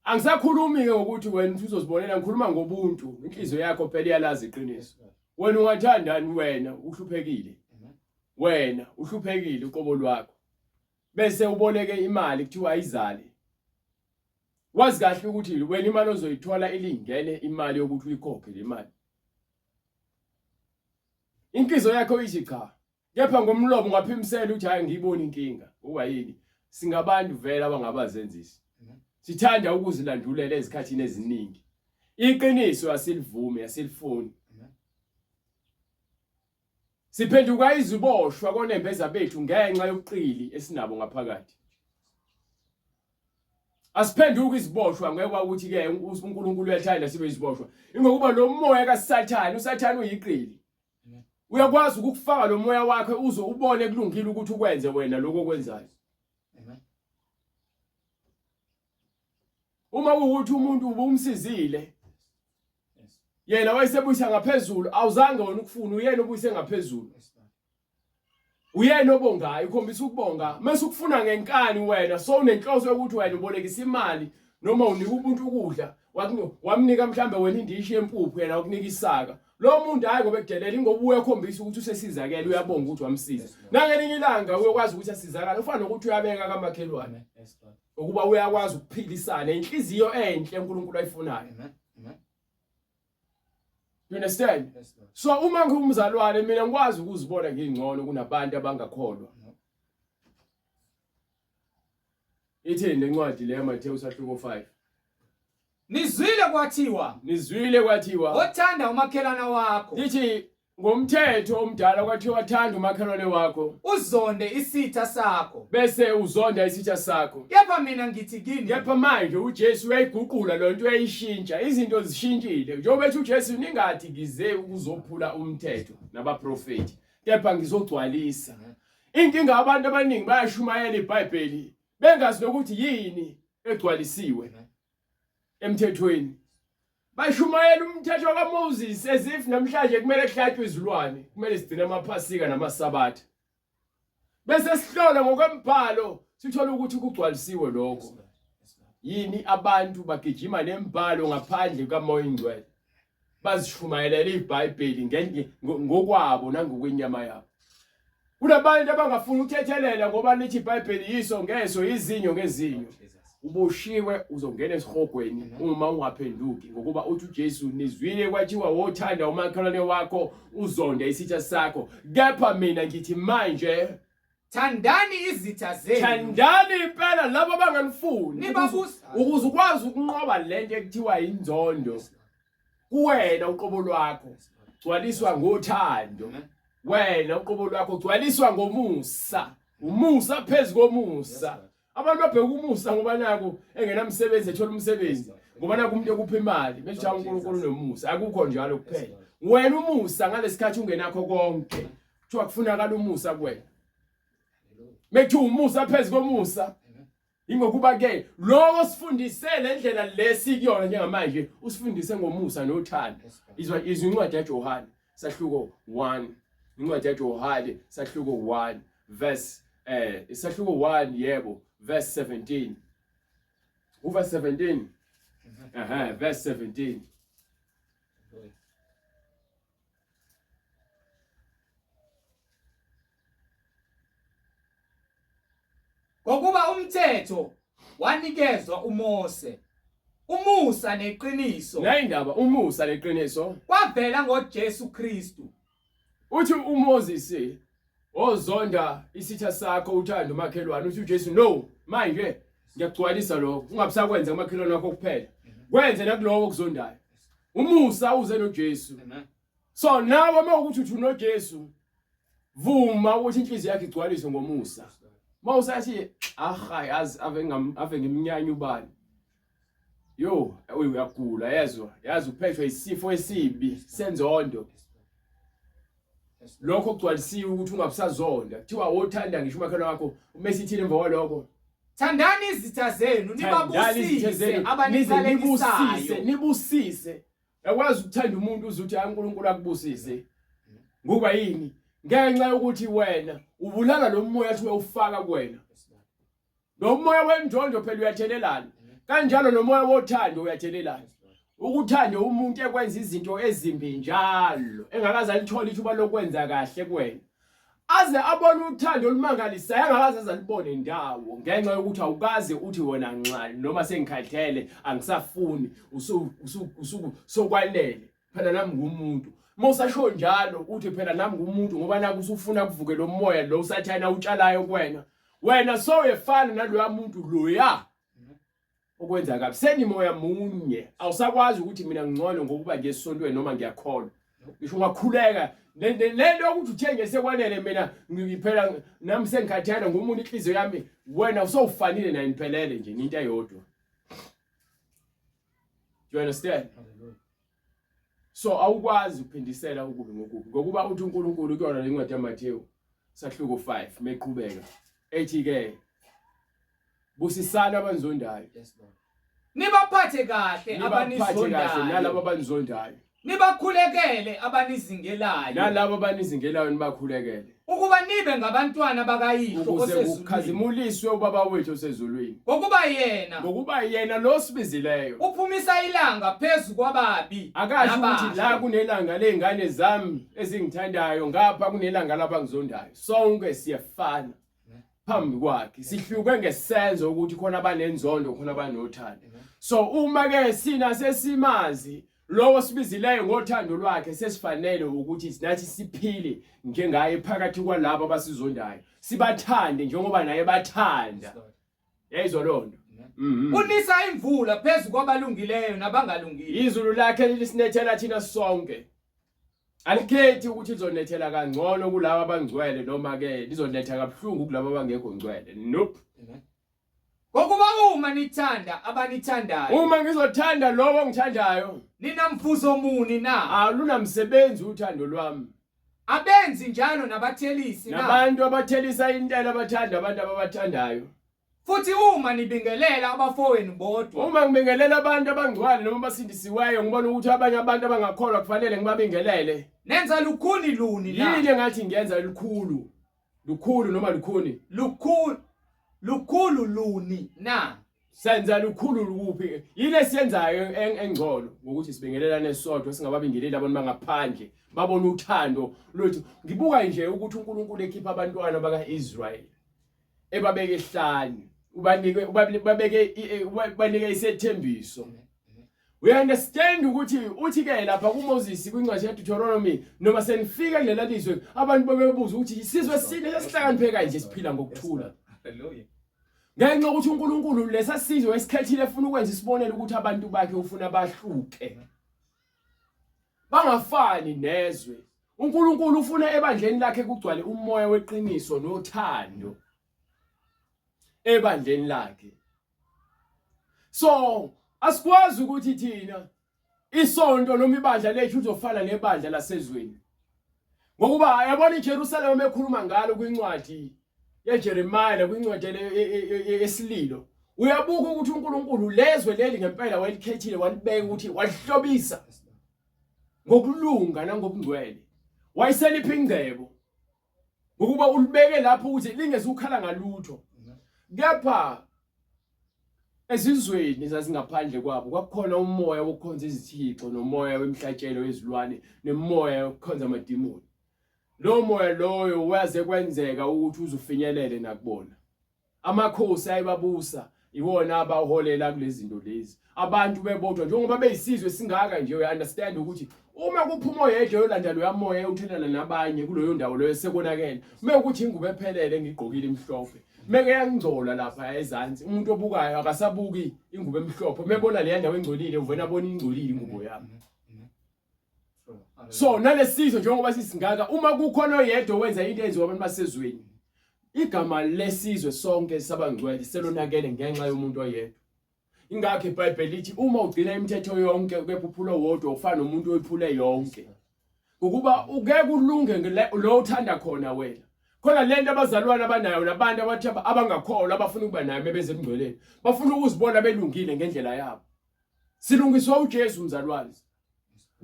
B: Angisakhulumi ke ngokuthi wena uzozibonela ngikhuluma ngobuntu. Inhliziyo yakho phela iyalazi iqiniso. Wena ungathandani wena uhluphekile. Wena uhluphekile uqobo lwakho. Bese uboleke imali kuthiwa ayizali. Wazi kahle ukuthi wena imali ozoyithola ilingene imali yokuthi uyikhokhe le mali. Inhliziyo yakho ithi cha. Kepha ngomlomo ngaphimisela ukuthi hayi ngiyibona inkinga. Uba yini? Singabantu vele abangabazenzisi. Sithanda ukuzilandulela ezikhathini eziningi. Iqiniso asilivumi asilifuni. Siphenduka iziboshwa konembeza bethu ngenxa yobuqili esinabo ngaphakathi. Asiphenduka iziboshwa ngeke ukuthi ke uNkulunkulu uyathanda sibe iziboshwa. Ingokuba lo moya kaSathane, uSathane uyiqili. Uyakwazi ukufaka lo moya wakhe uze ubone kulungile ukuthi ukwenze wena lokho okwenzayo. Uma ukuthi umuntu ubumsizile yena wayesebuyisa ngaphezulu awuzange wena ukufuna uyena obuyise ngaphezulu uyena obongayo ukhombisa ukubonga mase ukufuna ngenkani wena so unenhloso yokuthi wena ubolekisa imali noma unika umuntu ukudla wamnika mhlambe wena indishi yempuphu yena ukunika isaka lo muntu hayi ngoba ekudelela ingoba uyakhombisa ukuthi usesizakele uyabonga ukuthi wamsiza nangelinye ilanga uyokwazi ukuthi asizakala ufana nokuthi uyabeka kamakhelwane ukuba uyakwazi ukuphilisana inhliziyo enhle uNkulunkulu ayifunayo. You understand? So uma ngumzalwane mina ngikwazi ukuzibona ngingcono kunabantu abangakholwa. Ithini incwadi le Mateyu sahluko 5.
A: Nizwile kwathiwa othanda umakhelwane wakho.
B: Lithi ngomthetho omdala kwathiwa thanda umakhelwane wakho
A: uzonde isitha sakho.
B: Bese uzonda isitha sakho.
A: Kepha mina ngithi kini.
B: Kepha manje uJesu uyayiguqula lonto uyayishintsha izinto zishintshile. Njengoba ethi uJesu ningathi ngize ukuzophula umthetho nabaprofeti. Kepha ngizogcwalisa. Inkinga abantu abaningi bayashumayela iBhayibheli bengazi ukuthi yini egcwalisiwe emthethweni. Bashumayela umthetho kaMoses as if namhlanje kumele kuhlathwe izilwane, kumele sigcine amaphasika namasabatha. Bese sihlola ngokwembhalo sithola ukuthi kugcwalisiwe lokho. Yini abantu bagijima nembhalo ngaphandle kaMoya Ingcwele. Bazishumayelela iBhayibheli ngokwabo nangokwenyama yabo. Kunabantu abangafuni ukuthethelela ngoba lithi iBhayibheli yiso ngeso izinyo ngezinyo. Uboshiwe uzongena esihogweni uma ungaphenduki ngokuba uthi uJesu nizwile kwathiwa wothanda umakhelwane wakho uzonde isitha sakho. Kepha mina ngithi manje
A: thandani izitha zenu.
B: Thandani impela labo abanganifuni ukuze ukwazi ukunqoba lento ekuthiwa inzondo. Kuwena uqobo lwakho gcwaliswa ngothando. Wena uqobo lwakho gcwaliswa ngomusa. Umusa phezulu komusa. Abantu babheka umusa ngoba naku engenamsebenzi ethola umsebenzi ngoba naku umuntu ekupha imali bese uNkulunkulu nomusa akukho njalo kuphela. Wena umusa ngalesikhathi ungenakho konke kuthiwa kufunakala umusa kuwena. Mekuthiwa umusa phezulu komusa ingokuba ke lokho sifundise lendlela lesikuyona njengamanje usifundise ngomusa nothando. Izwa incwadi yaJohane sahluko 1 incwadi yaJohane sahluko 1 verse isahluko 1 yebo verse 17. Verse 17. Verse 17.
A: Ngokuba umthetho wanikezwa uMose. Umusa neqiniso.
B: Nayindaba umusa neqiniso
A: kwavela ngoJesu Kristu.
B: Uthi uMoses ozonda isitha sakho uthanda umakhelwane uthi uJesu no manje ngiyagcwalisa lokho ungabusakwenza umakhelwane wakho kuphela kwenze nakulowo okuzondayo umusa uze noJesu. So nawe mawukuthi uthi unoJesu vuma ukuthi inhliziyo yakhe igcwaliswe ngomusa. Mawusathi hayi ave ngimnyanya ubani yo uyagula yazi uphethwe isifo esibi senzondo. Lokho kugcwalisiwe ukuthi ungabusazonda kuthiwa wothanda ngisho umakhelwane wakho umesithile emva kwalokho
A: thandani izitha zenu nibabusise abanibusise
B: nibusise. Yakwazi ukuthanda umuntu uzuthi uNkulunkulu akubusise ngoba yini ngenxa yokuthi wena ubulala lo moya athi uyawufaka kuwena. Lo moya wenjonjo phela uyathelelana kanjalo nomoya wothando uyathelelana. Ukuthanda umuntu ekwenza izinto ezimbi njalo engakaze alithola ithuba lokwenza kahle kuwena aze abone uthando olumangalisayo engakaze azalibone indawo ngenxa yokuthi awukaze uthi wona nxali noma sengikhathele angisafuni sokwanele phela nami ngumuntu. Mawusasho njalo uthi phela nami ngumuntu ngoba naku usufuna kuvuke lo moya lo usathana utshalayo kuwena wena soyefana naloya muntu loya okwenza kabi senimoya munye awusakwazi ukuthi mina ngingcono ngokuba ngesontweni noma ngiyakholwa. Ngisho ungakhuleka lento ukuthi uthenge sekwanele mina ngiphela nami sengikhathana ngumuntu inhliziyo yami wena usowufanile naye niphelele nje into eyodwa. You understand? So awukwazi ukuphindisela ukubi ngokubi ngokuba uthi uNkulunkulu kuyona le ncwadi yaMateyu sahluko 5 meqhubeka ethi ke busisana abanizondayo.
A: Nibaphathe kahle abanizondayo
B: nalabo abanizondayo.
A: nibakhulekele abanizingelayo
B: nalabo abanizingelayo nibakhulekele
A: ukuba nibe ngabantwana bakayihlo
B: ukuze
A: osezulwini
B: ukhazimuliswe ubaba wethu osezulwini
A: ngokuba yena
B: lo sibizileyo
A: uphumisa ilanga phezu kwababi
B: akasho ukuthi la kunelanga lezingane zami ezingithandayo ngapha kunelanga labangizondayo sonke siyafana phambi kwakhe sihluke ngesenzo ukuthi khona abanenzondo khona abanothando so uma ke sina sesimazi lowo sibizileyo ngothando lwakhe sesifanele ukuthi sinathi siphile njengaye phakathi kwalabo abasizondayo sibathande njengoba naye bathanda yayizwa lonto
A: unisa imvula phezu kwabalungileyo nabangalungile
B: izulu lakhe lisinethela thina sonke alikhethi ukuthi lizonethela kangcono kulabo abangcwele noma ke lizonetha kabuhlungu kulabo abangekho ngcwele nope
A: ngokuba uma nithanda abanithandayo
B: uma ngizothanda lowo ongithandayo
A: ninamfuzo muni na
B: alunamsebenzi uthando lwami
A: abenzi njalo nabathelisi na
B: nabantu abathelisa intela abathanda abantu ababathandayo
A: futhi uma nibingelela abafowenu bodwa
B: uma ngibingelela abantu abangcwele noma basindisiweyo ngibona ukuthi abanye abantu abangakholwa kufanele ngibabingelele
A: nenza lukhuni luni na
B: yini engathi ngiyenza lukhulu noma lukhuni
A: lukhulu luni na
B: senza lukhulu lukuphi yini esiyenzayo engcolo ngokuthi sibingelelane sodwa singababingeleli abantu bangaphandle babona uthando lwethu ngibuka nje ukuthi uNkulunkulu ekhipha abantwana bakaIsrael ebabeke ehlane banike isethembiso we understand ukuthi uthi ke lapha kuMoses kwincwadi yaDeuteronomy noma senifika kulela lizwe abantu babebuza ukuthi isizwe sine sesihlakaniphe kanje siphila ngokuthula
A: haleluya
B: ngenxa ukuthi uNkulunkulu lesasizwe esikhethile efuna ukwenza isibonelo ukuthi abantu bakhe ufuna bahluke bangafani nezwe uNkulunkulu ufuna ebandleni lakhe kugcwale umoya weqiniso nothando ebandleni lakhe so asikwazi ukuthi thina isonto noma ibandla lethu uzofana nebandla lasezweni ngokuba yabona iJerusalem ekhuluma ngalo kwincwadi yeJeremiah kwincwadi yesililo uyabuka ukuthi uNkulunkulu lezwe leli ngempela walikhethile walibeka ukuthi walihlobisa ngokulunga nangobungcwele wayiselipha ingcebo ukuba ulibeke lapho ukuthi lingezukhala ngalutho kepha ezizweni zazingaphandle kwabo kwakukhona umoya wokukhonza izithixo nomoya wemhlatshelo wezilwane nemoya wokukhonza amadimoni lo moya loyo waze kwenzeka ukuthi uzufinyelele nakubona amakhosi ayibabusa iwona abaholela kulezi zinto lezi abantu bebodwa njengoba beyisizwe singaka nje we understand ukuthi uma kuphuma oyedwa yolanda lo yamoya uthelana nabanye kuloyo ndawo leyo sekonakele mekuthi ingubo ephelele ngigqokile imhlophe meke yangcola lapha ezantsi umuntu obukayo akasabuki ingubo emhlophe mebona le ndawo engcolile uvena bona ingcolile ingubo yami so nalesizwe njengoba sisingaka uma kukhona oyedwa wenza into enziwa abantu basezweni igama lesizwe sonke sabangcwele selonakele ngenxa yomuntu oyedwa ingakho iBhayibheli lithi uma ugcina imithetho yonke kephuphula wodwa ufana nomuntu oyiphule yonke ukuba ungeke ulunge lo uthanda khona wena khona lento abazalwana abanayo nabantu abathi abangakholwa abafuna ukuba nayo bebeze emngcweleni bafuna ukuzibona belungile ngendlela yabo silungiswa uJesu umzalwane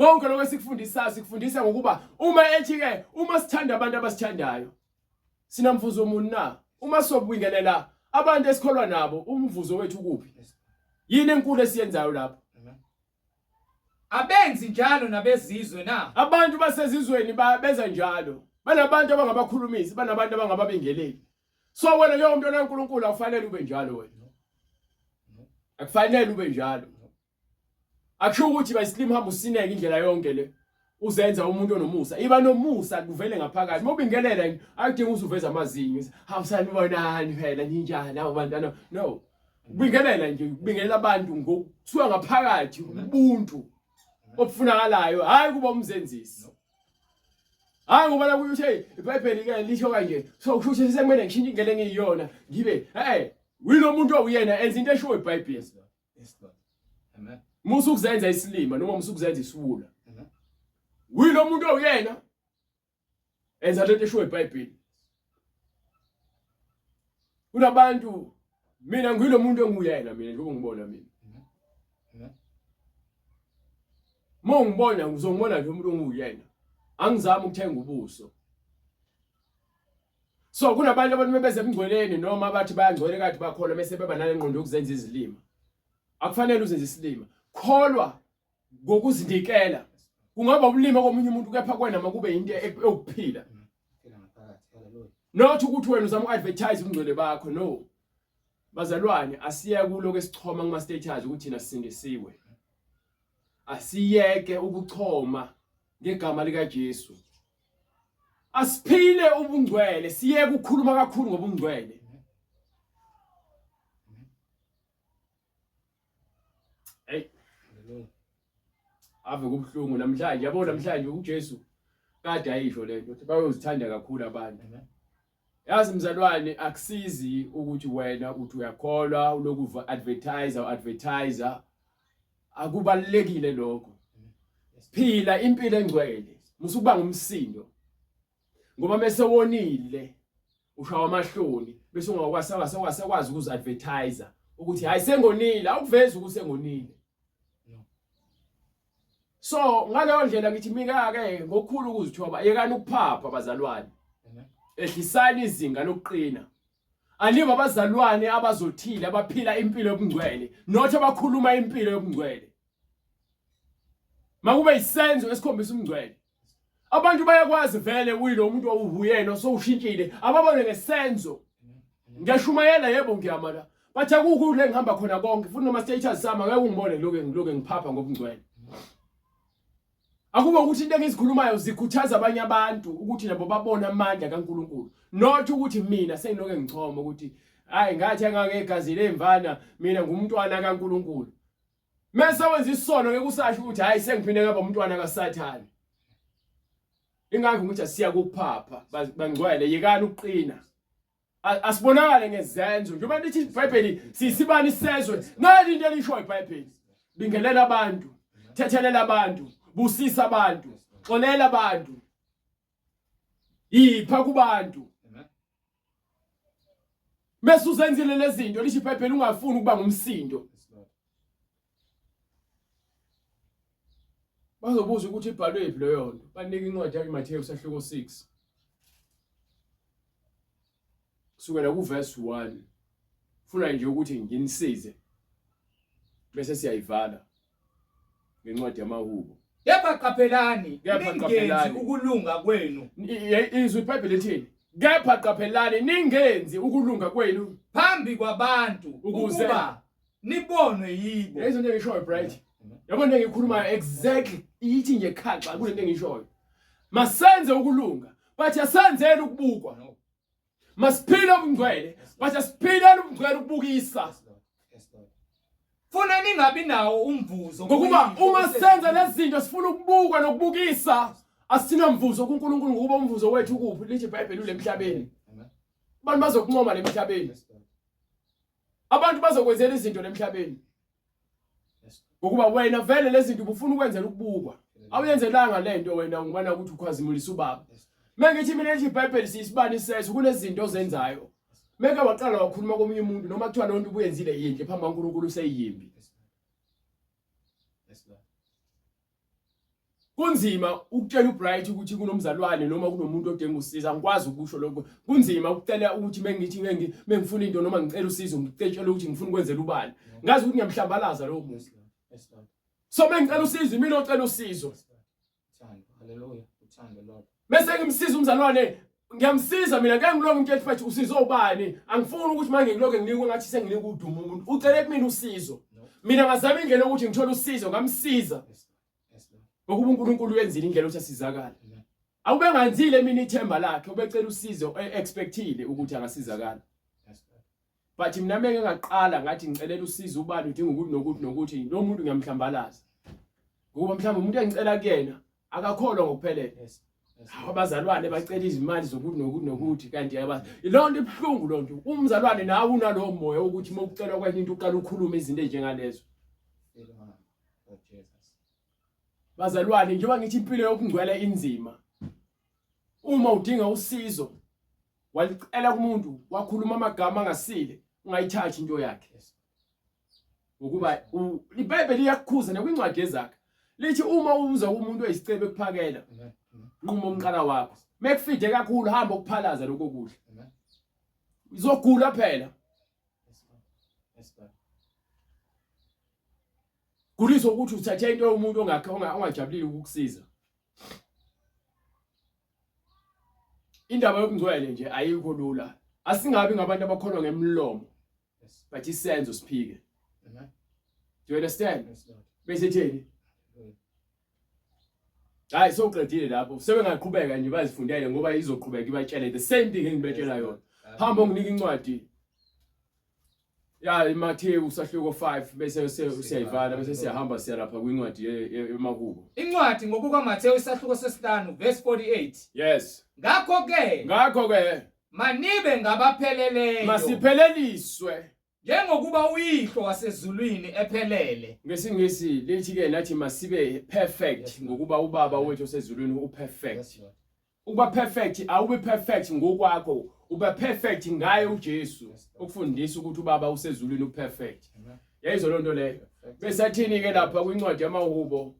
B: bonke lokho sikufundisa ngokuba uma ethi ke uma sithanda abantu abasithandayo sinamvuzo muni na uma sobingelela abantu esikholwa nabo umvuzo wethu kuphi yini enkulu esiyenzayo lapho
A: abenzi njalo nabezizwe na
B: abantu basezizweni benza njalo banabantu abangabakhulumisi banabantu abangababingeleli so wena njengoba umntwana kaNkulunkulu akufanele ube njalo wena akufanele ube njalo akusho ukuthi bayislim hamba usineke indlela yonke le uzenza umuntu onomusa iba nomusa kuvele ngaphakathi mobingelela akudinga uzuveza amazinyo awusanibonani phela ninjani abo bantwana no ubingelela nje ubingelela abantu ngokuthiwa ngaphakathi ubuntu obufunakalayo hayi kuba umzenzisi hayi ngoba ukuthi iBhayibheli ke lisho kanje so kusho ukuthi sekumele ngishintshe ingele ngiyiyona ngibe wilo umuntu oyena enza into esho iBhayibheli
A: yes Lord amen
B: musu kuzenza isilima noma musu kuzenza isiwula wilo umuntu oyena enza lento esho iBhayibheli kunabantu mina ngilo umuntu enguyena mina njengoba ngibona mina Mongibona ngizongibona nje umuntu onguyena. Angizami ukuthenga ubuso. So kunabantu abantu bebeze emngcweleni noma abathi bayangcwele kade bakholwa bese beba nale ngqondo yokuzenza izilima. Akufanele uzenze isilima. Kholwa ngokuzindikela. Kungaba ubulima komunye umuntu kepha kwena makube into yokuphila. Not ukuthi wena uzama uadvertise ubungcwele bakho, no. Bazalwane asiye kulo kwesichoma kuma status ukuthi thina sisindisiwe. Asiyeke ukuchoma ngegama lika Jesu. Asiphile ubungcwele, siyeke ukukhuluma kakhulu ngobungcwele. Hey. Ave kubhlungu namhlanje, yabo namhlanje uJesu kade ayisho lento ukuthi bayozithanda kakhulu abantu. Yazi mzalwane akusizi ukuthi wena uthi uyakholwa uloku advertiser akubalekile lokho. Phila impilo engcwele, musukuba ngumsindo. Ngoba mase wonile ushawa amahloni bese ungakwazi ukuzi advertiser ukuthi hayi sengonile, awukuvezi ukuthi sengonile. So ngaleyo ndlela ngithi mika ke ngokukhulu ukuzithoba yekani ukuphapha bazalwane. Ehlisani izinga lokuqina. Aliba abazalwane abazothile abaphila impilo yobungcwele, nothi abakhuluma impilo yobungcwele. Makube isenzo esikhombisa ubungcwele. Abantu bayakwazi vele uyilo umuntu owuyena so ushintshile ababone ngesenzo. Ngiyashumayela yebo ngiyamala. Bathi akukho ngihamba khona konke futhi noma status sama ngeke ungibone ngiloke ngiphapha ngobungcwele. Akube ukuthi into engizikhulumayo zikhuthaza abanye abantu ukuthi nabo babone amandla kaNkulunkulu. Not ukuthi mina sengiloke ngichoma ukuthi hayi ngathi angake igazi lemvana mina ngumntwana kaNkulunkulu. Mase wenza isono ngeke usasho ukuthi hayi sengiphinde ngaba umntwana kaSathane. Ingakho ngithi asiya kuphapha bangcwele yekani uqina. Asibonakale ngezenzo njengoba lithi iBhayibheli sisibani isezwe nali into elisho iBhayibheli. Bingelela abantu, thethelela abantu, busisa abantu, xolela abantu. Ipha kubantu. Mase uzenzile lezi zinto lithi iBhayibheli ungafuni ukuba ngumsindo. Bazobuza ukuthi ibhalwe iphi leyo nto. Banika incwadi yaMathewu sahluko 6. Kusukela kuverse 1. Funa nje ukuthi nginisize. Bese siyayivala. Ngencwadi yamaHubo.
A: Kepha qaphelani, ningenzi ukulunga kwenu.
B: Izwi iBhayibheli lithini? Kepha qaphelani ningenzi ukulunga kwenu
A: phambi kwabantu ukuba nibonwe yibo.
B: Lezo nto ngishoyo bright. Yabona ngikhuluma exactly ithi nje khaxa kule nto ngishoyo. Masenze ukulunga, bathi asenzele ukubukwa. Masiphile ubungcwele, bathi asiphile ubungcwele ukubukisa.
A: Funa ningabi nawo umvuzo
B: ngokuba uma senza lezi zinto sifuna ukubukwa nokubukisa. Asina mvuzo kuNkulunkulu ngokuba umvuzo wethu kuphi lithi iBhayibheli lemhlabeni. Abantu bazokuncoma lemhlabeni. Abantu bazokwenzela izinto lemhlabeni. Ngokuba wena vele lezi zinto ubufuna ukwenzela ukubukwa. Awuyenzelanga lento wena ngibona ukuthi ukhazimulisa ubaba. Mengithi mina lithi iBhayibheli sisibani isethu kulezi zinto ozenzayo. Meke waqala wakhuluma komunye umuntu noma kuthiwa lonto ubuyenzile yinhle phambi kaNkulunkulu useyimbi. Kunzima ukutshela uBright ukuthi kunomzalwane noma kunomuntu odinga usizo. Angikwazi ukusho lokho. Kunzima ukucela ukuthi mengithi mengifuna into noma ngicela usizo ngicela ukuthi ngifuna ukwenzela ubani. Ngazi ukuthi ngiyamhlambalaza lo muntu. So mengicela usizo mina ocela usizo.
A: Hallelujah. Uthando Lord.
B: Bese ngimsiza umzalwane ngiyamsiza mina ngeke ngiloke ngitshela futhi usizo ubani. Angifuni ukuthi manje ngiloke nginikwe ngathi senginika udumo umuntu. Ucele kumina usizo. Mina ngazama indlela ukuthi ngithola usizo ngamsiza. Ngokuba uNkulunkulu wenzile indlela ukuthi asizakala. Awube nganzile mina ithemba lakhe ubecela usizo expectile ukuthi angasizakala. But mina meke ngaqala ngathi ngicelela usizo ubani udinga ukuthi nokuthi lo muntu ngiyamhlambalaza. Ngoba mhlawumbe umuntu engicela kuyena akakholwa ngokuphelele. Abazalwane bacela izimali zokuthi nokuthi kanti lo nto ibhlungu lo nto. Umzalwane nawe unalowo moya ukuthi mokucela kwenye into uqala ukukhuluma izinto ezinjengalezo. Bazalwane njengoba ngithi impilo yokungcwela inzima. Uma udinga usizo walicela kumuntu wakhuluma amagama angasile ungayithathi into yakhe. Ngokuba iBhayibheli iyakukhuza nakwincwadi ezakhe. lithi uma uza umuntu oyisicebe kuphakela nquma umqala wakho mekufide kakhulu hamba ukuphalaza lokho kudla izogula phela kuliso ukuthi uthathe into yomuntu ongajabulile ukukusiza indaba yokungcwele nje ayikho lula asingabi ngabantu abakholwa ngemlomo but isenzo siphike do you understand bese theni hayi soqedile lapho sebengaqhubeka nje bazifundele ngoba izoqhubeka ibatshele the same thing engibetshela yona hamba nginika incwadi ya Matthew usahluko 5 bese usiyayivala bese siyahamba siya lapha kwincwadi emakubo
A: incwadi ngokuka Matthew isahluko sesi5 verse 48
B: yes
A: ngakho ke manibe ngabapheleleyo
B: masipheleliswe
A: njengokuba uyihlo wasezulwini ephelele
B: ngesingisi lithi ke nathi masibe perfect ngokuba ubaba wethu osezulwini uperfect ukuba perfect awube perfect ngokwakho uba perfect ngaye uJesu ukufundisa ukuthi ubaba usezulwini uperfect yayizo lonto leyo bese athini ke lapha kwincwadi yamahubo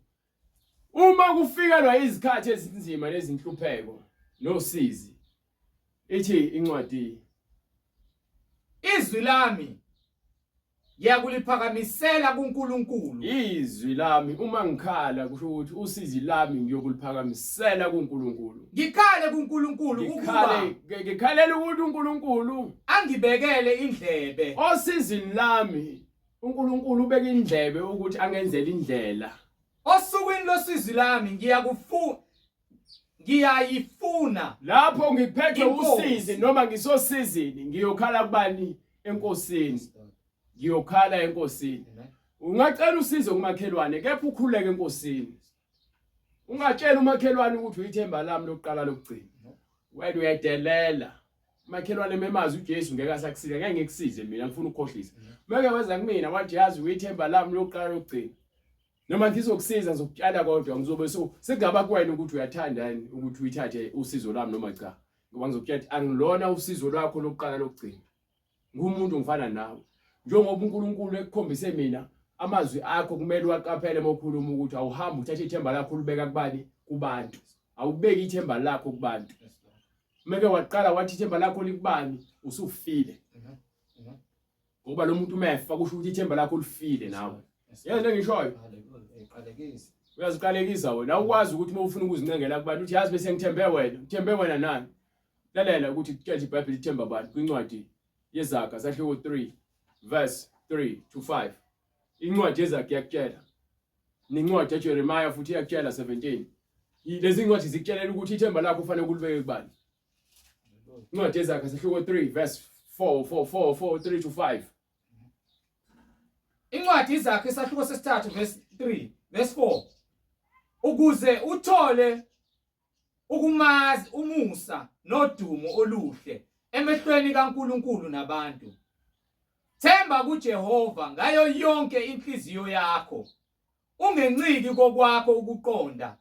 B: uma kufikelwa izikhathi ezinzima nezinhlupheko nosizi ithi incwadi
A: izwi lami ngiyakuliphakamisela kuNkulunkulu
B: izwi lami uma ngikhala kusho ukuthi usizi lami ngiyokuliphakamisela kuNkulunkulu
A: ngikhale kuNkulunkulu ukuba
B: ngikhalela ukuthi uNkulunkulu
A: angibekele indlebe
B: osizini lami uNkulunkulu ubeka indlebe ukuthi angenzele indlela
A: osukwini losizi lami ngiyayifuna
B: lapho ngiphethe usizi noma ngisosizini ngiyokhala kubani enkosini ngiyokhala enkosini ungacela usizo kumakhelwane kepha ukhuleke enkosini ungatshela umakhelwane ukuthi uyithemba lami lokuqala lokugcina wena uyadelela umakhelwane memazi uJesu ngeke asakusiza ngeke ngikusize mina ngifuna ukukhohlisa meke wenza kumina wathi yazi uyithemba lami lokuqala lokugcina noma ngizokusiza ngizokutshala kodwa ngizobe sekungaba kuwena ukuthi uyathandani ukuthi uyithathe usizo lami noma cha ngoba ngizokutshela angilona usizo lwakho lokuqala lokugcina ngumuntu ngifana nawe njengoba uNkulunkulu ekukhombise mina amazwi akho kumele uwaqaphele mokhuluma ukuthi awuhambi uthathe ithemba lakho ulibeka kubani kubantu awubeki ithemba lakho kubantu meke waqala wathi ithemba lakho likubani usufile ngoba lo muntu umefa kusho ukuthi ithemba lakho lifile nawe yena ngishoyo uyaziqalekisa wena ukwazi ukuthi uma ufuna ukuzincengela kubantu uthi yazi bese ngithembe wena nani lalela ukuthi kutshela iBhayibheli ithemba bani kwincwadi yeZakha sahluko 3 verse 3 to 5 incwadi yeZakha yakutshela nencwadi yaJeremiah futhi yakutshela 17 lezi incwadi zikutshelela ukuthi ithemba lakho ufanele ukulibeke kubani incwadi yeZakha sahluko 3 verse 4 3 to 5
A: incwadi iZakha isahluko sesi3 verse 3 verse 4 ukuze uthole ukumazi umusa nodumo oluhle emehlweni kaNkulunkulu nabantu themba kuJehova ngayo yonke inhliziyo yakho ungenciki kokwakho ukuqonda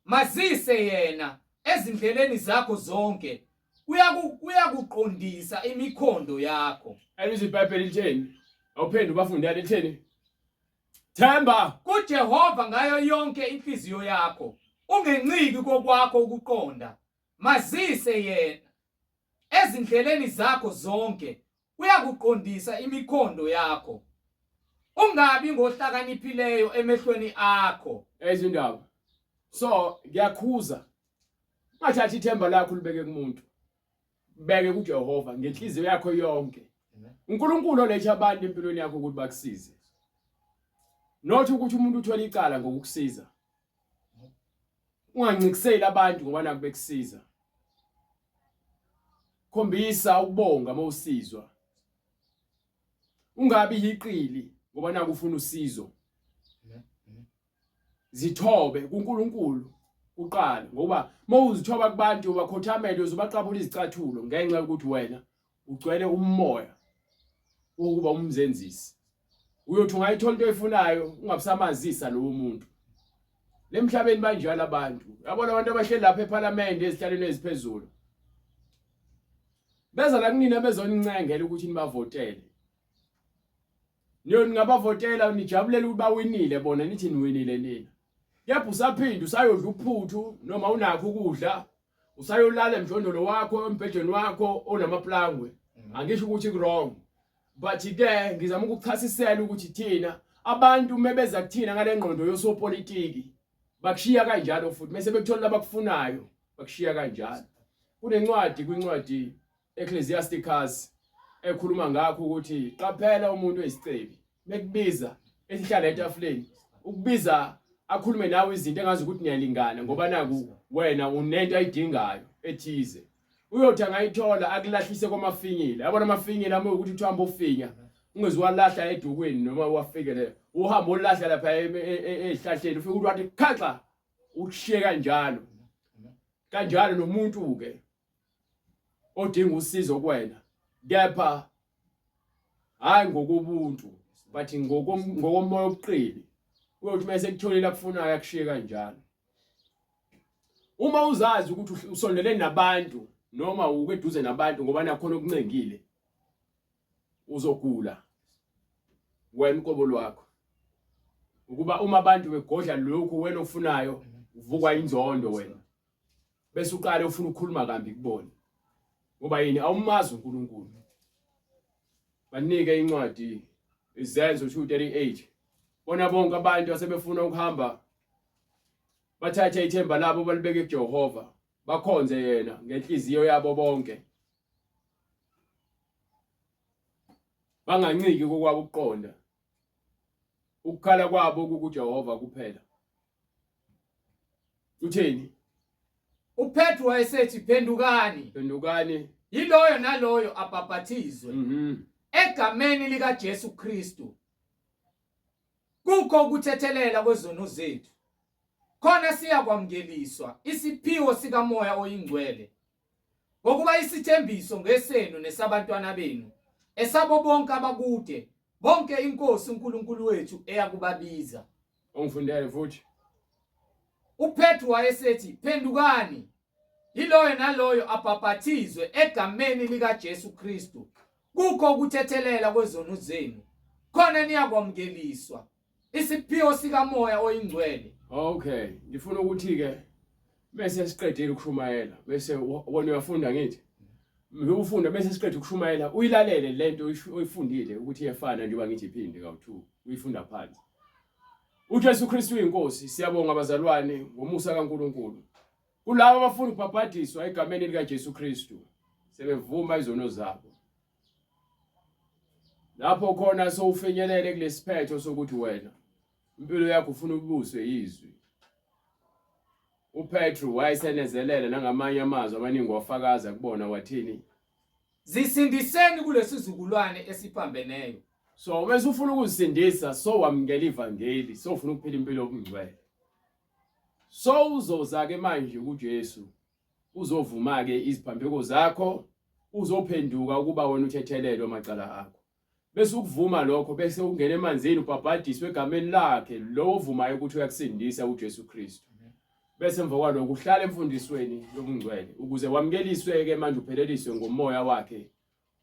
A: mazise yena ezindleleni zakho zonke uyakuqondisa imikhondo yakho
B: elithi iBhayibheli litheni awuphinde ubafundele litheni themba
A: kuJehova ngayo yonke inhliziyo yakho ungenciki kokwakho ukuqonda mazise yena ezindleleni zakho zonke uyakuqondisa imikhondo yakho ungabi ngohlakaniphileyo emehlweni akho
B: ezindaba so ngiyakhuza mathatha ithemba lakho libeke kumuntu beke kuJehova ngenhliziyo yakho yonke uNkulunkulu oletha abantu empilweni yakho ukuthi bakusize not ukuthi umuntu uthola icala ngokukusiza ungancikiseli abantu ngoba naku bekusiza khombisa ukubonga mawusizwa ungabi yiqili ngoba naku ufuna usizo zithobe kuNkulunkulu uqala ngoba mawuzithoba kubantu ubakhothamele uzobaqaphula izicathulo ngenxa yokuthi wena ugcwele umoya ukuba umzenzisi uyothi ungayithola into oyifunayo ungabusamazisa lo muntu lemhlabeni banjalo abantu yabona abantu abahleli lapha eParliament ezihlalweni eziphezulu beza la kunina bezonincengela ukuthi nibavotele niyo ngabavotela nijabulela ukuthi bawinile bona nithi niwinile nina Yebo usaphinda usayodla uphuthu noma unakho ukudla, usayolala emjondolo wakho embhedeni wakho onamaplangwe. Angisho ukuthi wrong. But ke ngizama ukuchasisela ukuthi thina abantu mebeza kuthina ngale ngqondo yosopolitiki bakushiya kanjalo futhi mase bekuthola labakufunayo bakushiya kanjalo. Kunencwadi kwincwadi Ecclesiasticus ekhuluma ngakho ukuthi qaphela umuntu oyisicebi mekubiza esihlala etafuleni ukubiza akhulume nawe izinto engazi ukuthi niyalingana ngoba naku wena unento ayidingayo ethize. Uyothi angayithola akulahlise kwamafinyile. Yabona amafinyile ame ukuthi uthamba ufinya ungeziwalahla edukweni noma wafikele uhamba olahla lapha ezihlahleni ufike ukuthi wathi khaxa ukushiye kanjalo. Kanjalo nomuntu ke odinga usizo kuwena. Kepha hayi ngokubuntu but ngokomoya obuqili. Uyothi mase kutholile akufunayo akushiye kanjalo. Uma uzazi ukuthi usondelene nabantu noma ukeduze nabantu ngoba nakhona okuncengile uzogula wena uqobo lwakho. Ukuba uma abantu begodla lokhu wena ofunayo uvukwa inzondo wena. Bese uqale ufuna ukukhuluma kambi kubona. Ngoba yini awumazi uNkulunkulu. Banike incwadi izenzo 2:38. Bona bonke abantu asebefuna ukuhamba bathatha ithemba labo balibeke kuJehova bakhonze yena ngenhliziyo yabo bonke. Banganciki kokwabo ukuqonda. Ukukhala kwabo kuJehova kuphela. Utheni?
A: uPetru wayesethi phendukani yiloyo naloyo abhaphathizwe egameni likaJesu Kristu kukho ukuthethelela kwezono zethu khona siyakwamkeliswa isiphiwo sikamoya oyingcwele ngokuba isithembiso ngesenu nesabantwana benu esabo bonke abakude bonke inkosi uNkulunkulu wethu eyakubabiza.
B: Ongifundele futhi.
A: uPetru wayesethi phendukani yiloyo naloyo abhaphathizwe egameni likaJesu Kristu kukho ukuthethelela kwezono zenu khona niyakwamkeliswa isiphiwo sikamoya oyingcwele.
B: Okay, ngifuna ukuthi ke bese siqedile ukushumayela bese wona uyafunda ngithi ufunda bese siqedile ukushumayela uyilalele lento oyifundile ukuthi iyefana njengoba ngithi iphinde ka2 uyifunda phansi. uJesu Kristu inkosi siyabonga abazalwane ngomusa kaNkulunkulu. Kulabo abafuna ukubhaphathizwa egameni likaJesu Kristu sebevuma izono zabo. Lapho khona sowufinyelele kulesiphetho sokuthi wena impilo yakho ufuna ubuswe izwi. uPetru wayesenezelela nangamanye amazwi amaningi wafakaza kubona wathini
A: zisindiseni kulesizukulwane esiphambeneyo.
B: So bese ufuna ukuzisindisa so wamukela ivangeli so ufuna ukuphila impilo obungcwele. So uzoza ke manje kuJesu uzovuma ke iziphambeko zakho uzophenduka ukuba wena uthethelelwe amacala akho. Bese ukuvuma lokho bese ungena emanzini ubhabhadiswe egameni lakhe lo ovumayo ukuthi uyakusindisa uJesu Kristu. Bese emva kwalokho uhlala emfundisweni yobungcwele ukuze wamukeliswe ke manje upheleliswe ngomoya wakhe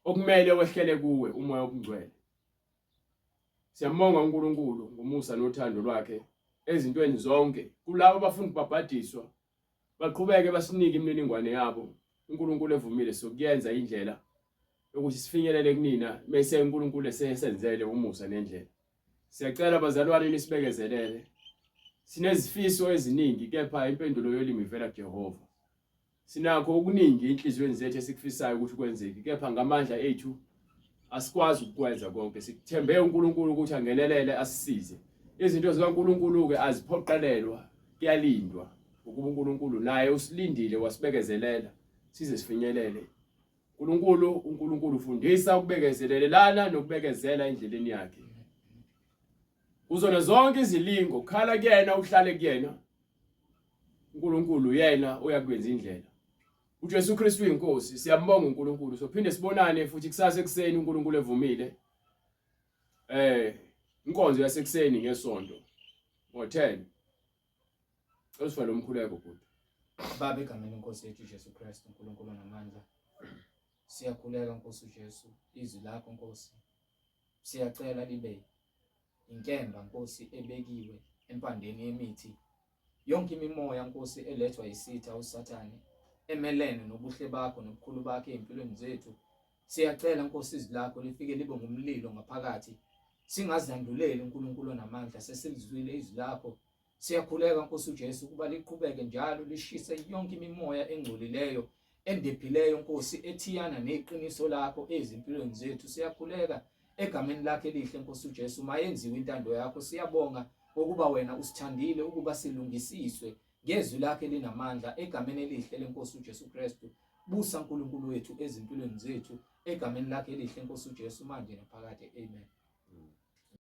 B: okumele wehlele kuwe umoya obungcwele. Siyambonga uNkulunkulu ngomusa nothando lwakhe ezintweni zonke kulabo abafuna ukubhabhadiswa baqhubeke basinike imininingwane yabo. uNkulunkulu evumile sokuyenza indlela ukuthi sifinyelele kunina bese uNkulunkulu esenzele umusa nendlela. Siyacela abazalwane nisibekezelele. Sinezifiso eziningi kepha impendulo yolimi ivela kuJehova. Sinakho okuningi inhlizweni zethu esikufisayo ukuthi kwenzeke kepha ngamandla ethu asikwazi ukukwenza konke. Sithembe uNkulunkulu ukuthi angenelele asisize. Izinto zikaNkulunkulu ke aziphoqelelwa kuyalindwa ukuba uNkulunkulu naye usilindile wasibekezelela size sifinyelele. uNkulunkulu ufundisa ukubekezelelana nokubekezela endleleni yakhe. Uzona zonke izilingo khala kuyena uhlale kuyena. uNkulunkulu yena uyakwenza indlela. uJesu Kristu inkosi siyambonga uNkulunkulu sophinde sibonane futhi kusasa ekseni uNkulunkulu evumile. Inkonzo yasekuseni ngesonto ngo10. Osifala umkhuleko kude.
A: Baba egameni lenkosi yethu uJesu Kristu uNkulunkulu namandla. Siyakhuleka Nkosi uJesu izwi lakho Nkosi. Siyacela libe inkemba Nkosi ebekiwe empandeni yemithi yonke imimoya Nkosi elethwa yisitha uSathane emelene nobuhle bakho nobukhulu bakho empilweni zethu, siyacela Nkosi izwi lakho lifike libe ngumlilo ngaphakathi, singazanduleli uNkulunkulu namandla, sesilizwile izwi lakho. Siyakhuleka Nkosi uJesu ukuba liqhubeke njalo lishise yonke imimoya engcolileyo endephileyo Nkosi ethiyana neqiniso lakho ezimpilweni zethu. Siyakhuleka egameni lakhe elihle Nkosi uJesu, mayenziwe intando yakho. Siyabonga ukuba wena usithandile ukuba silungisiswe ngezwi lakhe linamandla egameni elihle lenkosi uJesu Kristu. Busa uNkulunkulu wethu ezimpilweni zethu egameni lakhe elihle Nkosi uJesu manje naphakade. Amen.